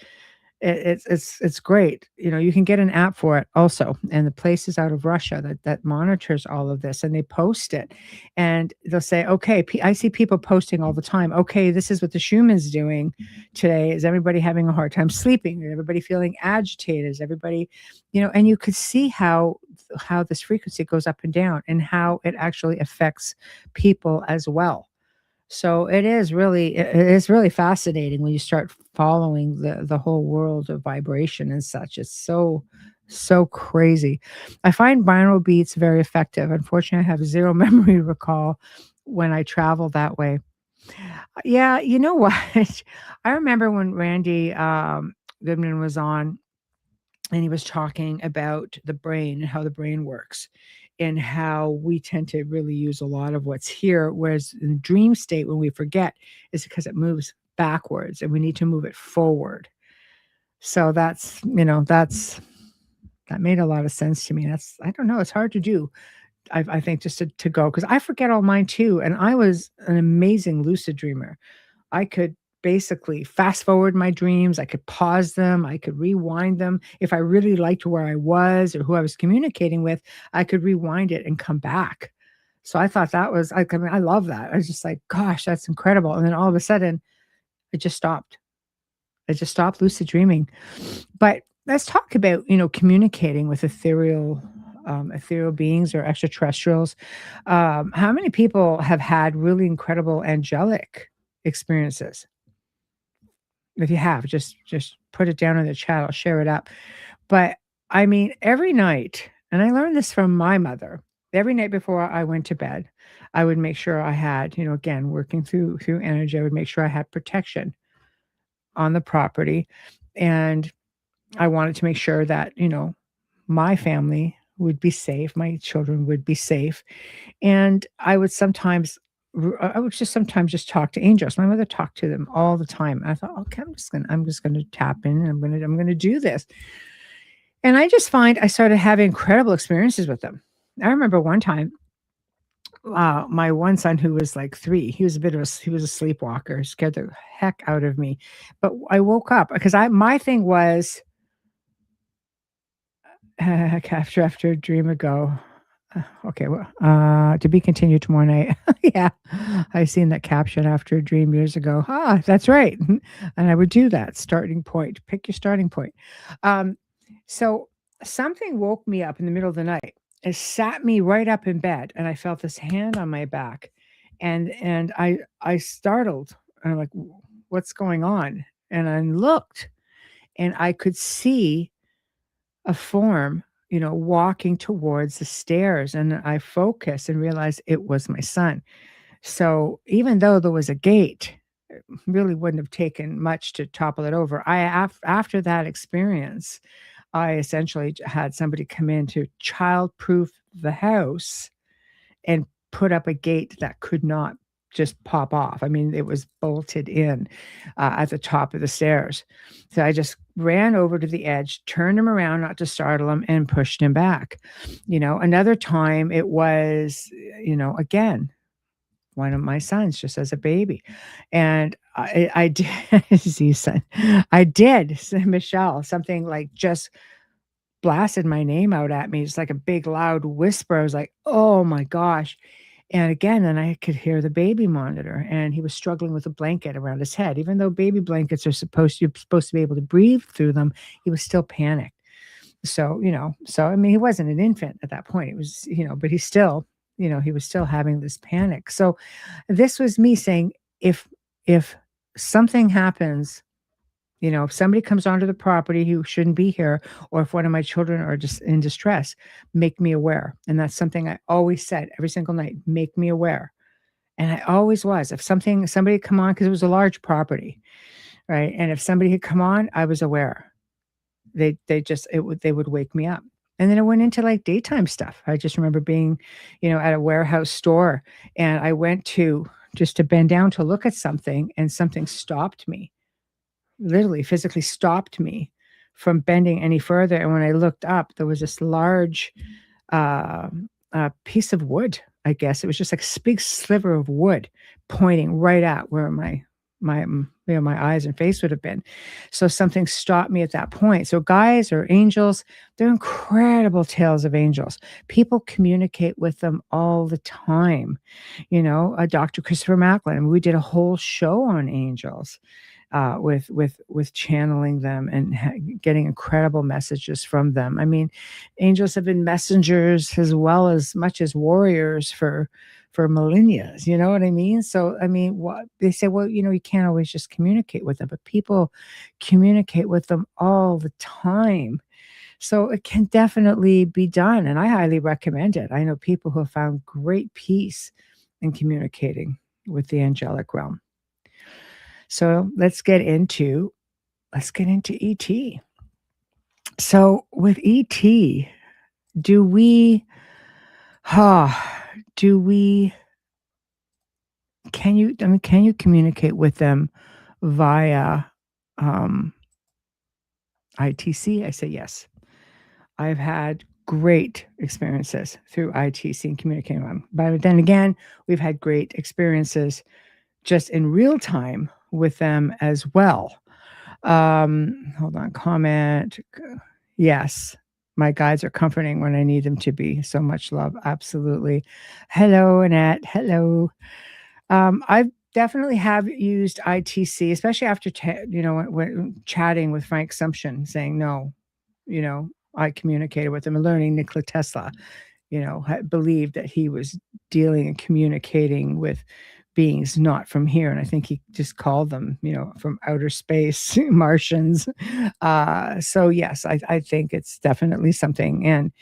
It's great. You can get an app for it also, and the place is out of Russia that monitors all of this, and they post it, and they'll say, "Okay, I see people posting all the time. Okay, this is what the Schumann's doing today. Is everybody having a hard time sleeping? Is everybody feeling agitated? Is everybody, And you could see how this frequency goes up and down, and how it actually affects people as well. So it is really fascinating when you start following the whole world of vibration and such. It's so crazy. I find binaural beats very effective. Unfortunately, I have zero memory recall when I travel that way. Yeah, you know what? I remember when Randy Goodman was on, and he was talking about the brain and how the brain works, and how we tend to really use a lot of what's here, whereas in dream state, when we forget, is because it moves backwards and we need to move it forward. So that made a lot of sense to me. I don't know, it's hard to do. I think just to go, because I forget all mine too, and I was an amazing lucid dreamer. I could basically fast forward my dreams. I could pause them. I could rewind them. If I really liked where I was or who I was communicating with, I could rewind it and come back. So I thought that was, I mean, I love that. I was just like, gosh, that's incredible. And then all of a sudden, it just stopped. I just stopped lucid dreaming. But let's talk about, communicating with ethereal beings or extraterrestrials. How many people have had really incredible angelic experiences? If you have, just put it down in the chat. I'll share it up. But I mean, every night, and I learned this from my mother. Every night before I went to bed, I would make sure I had, again, working through energy, I would make sure I had protection on the property. And I wanted to make sure that, my family would be safe, my children would be safe. And I would just sometimes just talk to angels. My mother talked to them all the time. I thought, okay, I'm just gonna tap in and I'm gonna do this. And I just find I started having incredible experiences with them. I remember one time, my one son who was like 3, he was a sleepwalker, scared the heck out of me. But I woke up because my thing was, capture after a dream ago. Okay, well, to be continued tomorrow night. Yeah, I seen that caption after a dream years ago. Ah, that's right. And I would do that starting point. Pick your starting point. Um, so something woke me up in the middle of the night. It sat me right up in bed, and I felt this hand on my back, and I startled. And I'm like, what's going on? And I looked, and I could see a form, walking towards the stairs. And I focused and realized it was my son. So even though there was a gate, it really wouldn't have taken much to topple it over. After that experience, I essentially had somebody come in to child-proof the house and put up a gate that could not just pop off. I mean, it was bolted in at the top of the stairs. So I just ran over to the edge, turned him around, not to startle him, and pushed him back. Another time it was, again, one of my sons just as a baby. And I did, see son, I did, Michelle, something like just blasted my name out at me. It's like a big loud whisper. I was like, oh my gosh. And again, then I could hear the baby monitor, and he was struggling with a blanket around his head. Even though baby blankets are you're supposed to be able to breathe through them, he was still panicked. So, I mean, he wasn't an infant at that point. It was, but he still, he was still having this panic. So this was me saying, if something happens, if somebody comes onto the property who shouldn't be here, or if one of my children are just in distress, make me aware. And that's something I always said every single night, make me aware. And I always was. If somebody had come on, because it was a large property, right? And if somebody had come on, I was aware. They would wake me up. And then it went into like daytime stuff. I just remember being, at a warehouse store, and I went just to bend down to look at something, and something stopped me, literally physically stopped me from bending any further. And when I looked up, there was this large uh, piece of wood. I guess it was just like a big sliver of wood pointing right at where my eyes and face would have been. So something stopped me at that point. So guys or angels, they're incredible tales of angels. People communicate with them all the time. Dr. Christopher Macklin, we did a whole show on angels, with channeling them and getting incredible messages from them. I mean, angels have been messengers as well as much as warriors for millennia. You know what I mean? So I mean, what they say, well, you can't always just communicate with them, but people communicate with them all the time. So it can definitely be done, and I highly recommend it. I know people who have found great peace in communicating with the angelic realm. So let's get into ET. So with ET, do we do we can you communicate with them via ITC? I say yes. I've had great experiences through ITC and communicating with them. But then again, we've had great experiences just in real time with them as well. Hold on, comment. Yes, my guides are comforting when I need them to be. So much love. Absolutely. Hello, Annette. Hello. I definitely have used ITC, especially after when chatting with Frank Sumption, saying no. I communicated with him and learning Nikola Tesla. Believed that he was dealing and communicating with beings not from here. And I think he just called them, from outer space, Martians. So, yes, I think it's definitely something. And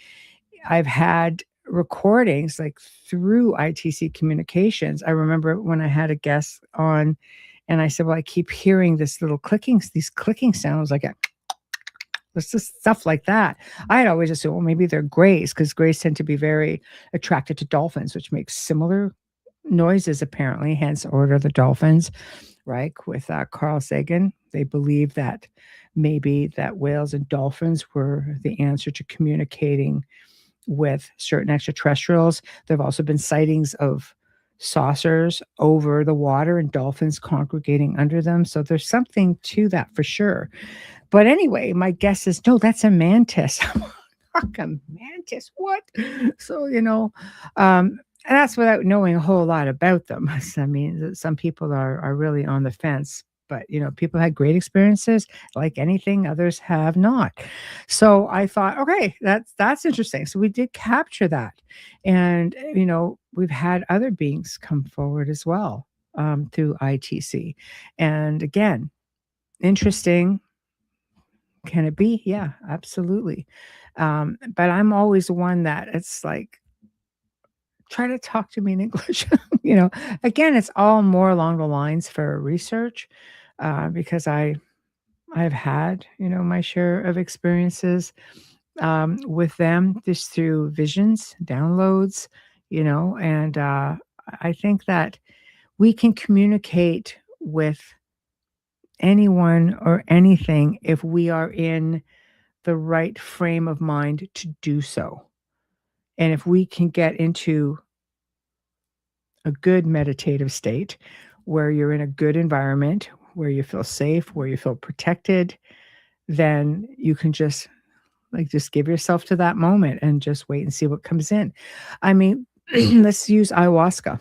I've had recordings like through ITC communications. I remember when I had a guest on and I said, well, I keep hearing these clicking sounds like it's just stuff like that. I had always assumed, well, maybe they're grays because grays tend to be very attracted to dolphins, which makes similar noises apparently, hence Order of the Dolphins, right? With Carl Sagan, they believe that maybe that whales and dolphins were the answer to communicating with certain extraterrestrials. There have also been sightings of saucers over the water and dolphins congregating under them. So there's something to that for sure. But anyway, my guess is, no, that's a mantis. Fuck a mantis. What? So, and that's without knowing a whole lot about them. I mean, some people are really on the fence, but people had great experiences like anything, others have not. So I thought, okay, that's interesting. So we did capture that. And we've had other beings come forward as well, through ITC. And again, interesting. Can it be? Yeah, absolutely. But I'm always one that it's like, try to talk to me in English. Again, it's all more along the lines for research, because I've had my share of experiences, with them just through visions, downloads, and I think that we can communicate with anyone or anything if we are in the right frame of mind to do so. And if we can get into a good meditative state where you're in a good environment, where you feel safe, where you feel protected, then you can just give yourself to that moment and just wait and see what comes in. I mean, let's use ayahuasca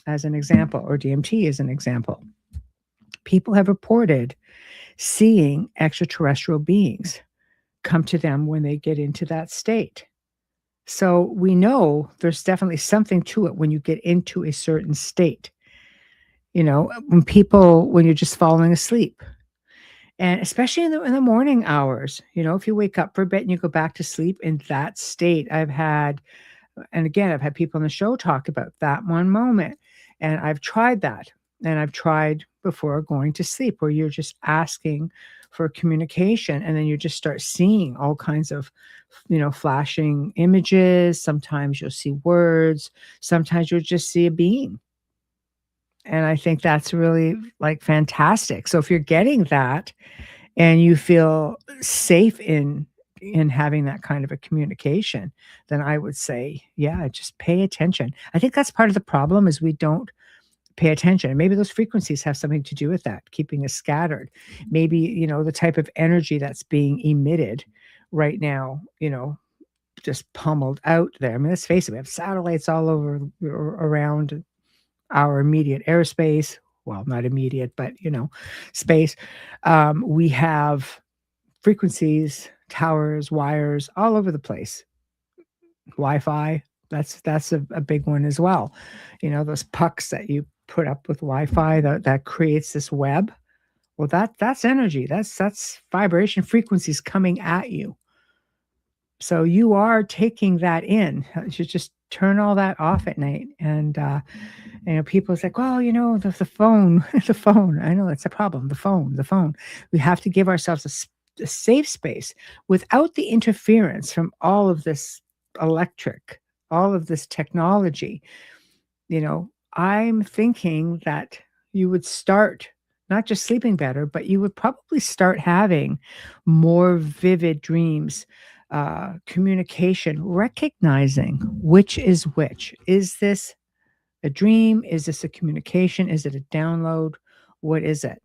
as an example or DMT as an example. People have reported seeing extraterrestrial beings come to them when they get into that state. So we know there's definitely something to it when you get into a certain state. When you're just falling asleep, and especially in the morning hours, if you wake up for a bit and you go back to sleep in that state, I've had people on the show talk about that one moment, and I've tried that. And I've tried before going to sleep where you're just asking for communication and then you just start seeing all kinds of, flashing images. Sometimes you'll see words, sometimes you'll just see a being. And I think that's really like fantastic. So if you're getting that and you feel safe in having that kind of a communication, then I would say, yeah, just pay attention. I think that's part of the problem is we don't pay attention. And maybe those frequencies have something to do with that, keeping us scattered. Maybe, the type of energy that's being emitted right now, just pummeled out there. I mean, let's face it, we have satellites all over around our immediate airspace. Well, not immediate, but, space. We have frequencies, towers, wires all over the place. Wi-Fi, that's a big one as well. Those pucks that you put up with Wi-Fi that creates this web. Well, that's energy. That's vibration frequencies coming at you. So you are taking that in. You should just turn all that off at night. And people say, well, the phone, the phone. I know that's a problem. The phone. We have to give ourselves a safe space without the interference from all of this electric, all of this technology. I'm thinking that you would start not just sleeping better, but you would probably start having more vivid dreams, communication, recognizing which is which. Is this a dream? Is this a communication? Is it a download? what is it?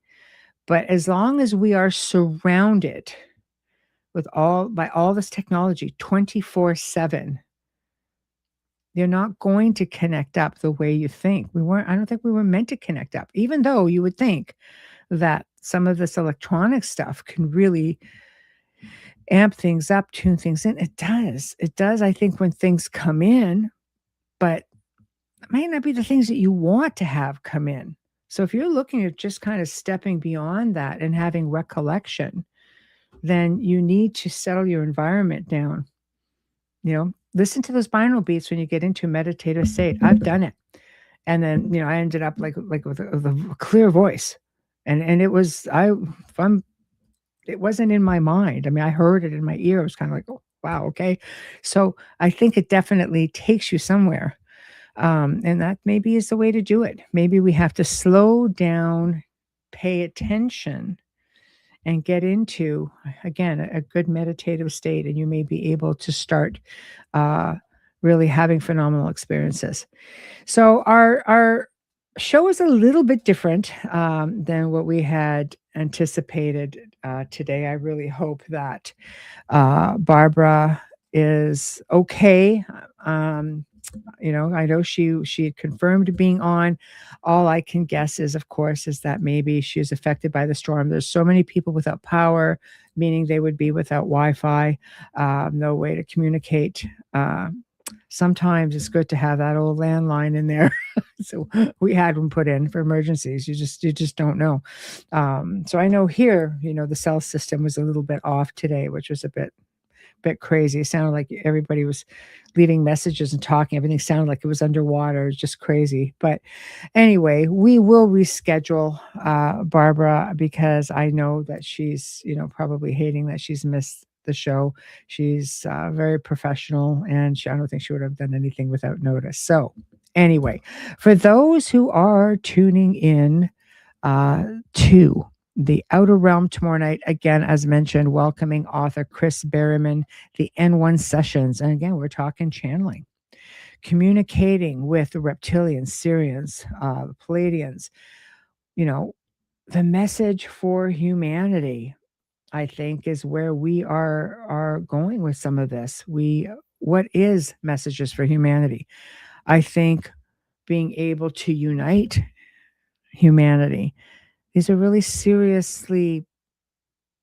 But as long as we are surrounded by all this technology 24/7, you're not going to connect up the way you think. I don't think we were meant to connect up, even though you would think that some of this electronic stuff can really amp things up, tune things in. It does. It does, I think, when things come in, but it might not be the things that you want to have come in. So if you're looking at just kind of stepping beyond that and having recollection, then you need to settle your environment down. Listen to those binaural beats when you get into a meditative state. I've done it. And then, I ended up like with a clear voice. And it was it wasn't in my mind. I mean, I heard it in my ear. It was kind of like, oh, wow, okay. So I think it definitely takes you somewhere. And that maybe is the way to do it. Maybe we have to slow down, pay attention, and get into, again, a good meditative state, and you may be able to start really having phenomenal experiences. So our show is a little bit different than what we had anticipated today. I really hope that Barbara is okay. I know she had confirmed being on. All I can guess is, of course, is that maybe she's affected by the storm. There's so many people without power, meaning they would be without Wi-Fi, no way to communicate. Sometimes it's good to have that old landline in there. So we had one put in for emergencies. You just don't know. So I know here, the cell system was a little bit off today, which was a bit crazy. It sounded like everybody was leaving messages and talking. Everything sounded like it was underwater. It's just crazy. But anyway, we will reschedule Barbara, because I know that she's, probably hating that she's missed the show. She's very professional, and I don't think she would have done anything without notice. So anyway, for those who are tuning in to the Outer Realm tomorrow night, again, as mentioned, welcoming author Chris Berryman, the N1 sessions. And again, we're talking channeling, communicating with the reptilians, Syrians, the Palladians, the message for humanity, I think, is where we are going with some of this. What is messages for humanity? I think being able to unite humanity. These are really seriously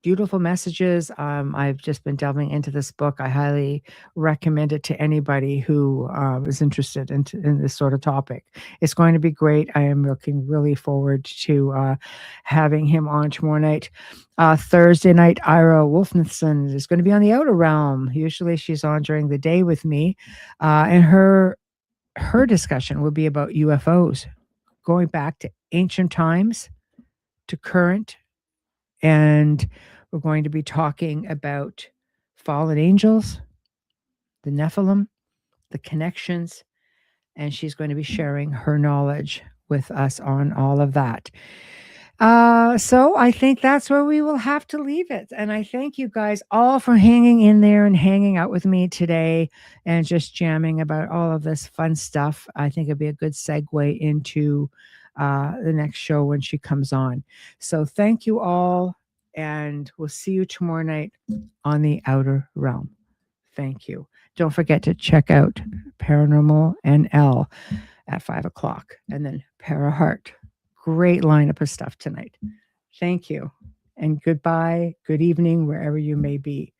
beautiful messages. I've just been delving into this book. I highly recommend it to anybody who is interested in this sort of topic. It's going to be great. I am looking really forward to having him on tomorrow night. Thursday night, Ira Wolfnitson is going to be on the Outer Realm. Usually she's on during the day with me. And her discussion will be about UFOs, going back to ancient times to current. And we're going to be talking about fallen angels, the Nephilim, the connections, and she's going to be sharing her knowledge with us on all of that. So I think that's where we will have to leave it. And I thank you guys all for hanging in there and hanging out with me today and just jamming about all of this fun stuff. I think it'd be a good segue into the next show when she comes on. So thank you all, and we'll see you tomorrow night on the Outer Realm. Thank you. Don't forget to check out Paranormal NL at 5:00, and then Paraheart. Great lineup of stuff tonight. Thank you, and goodbye, good evening, wherever you may be.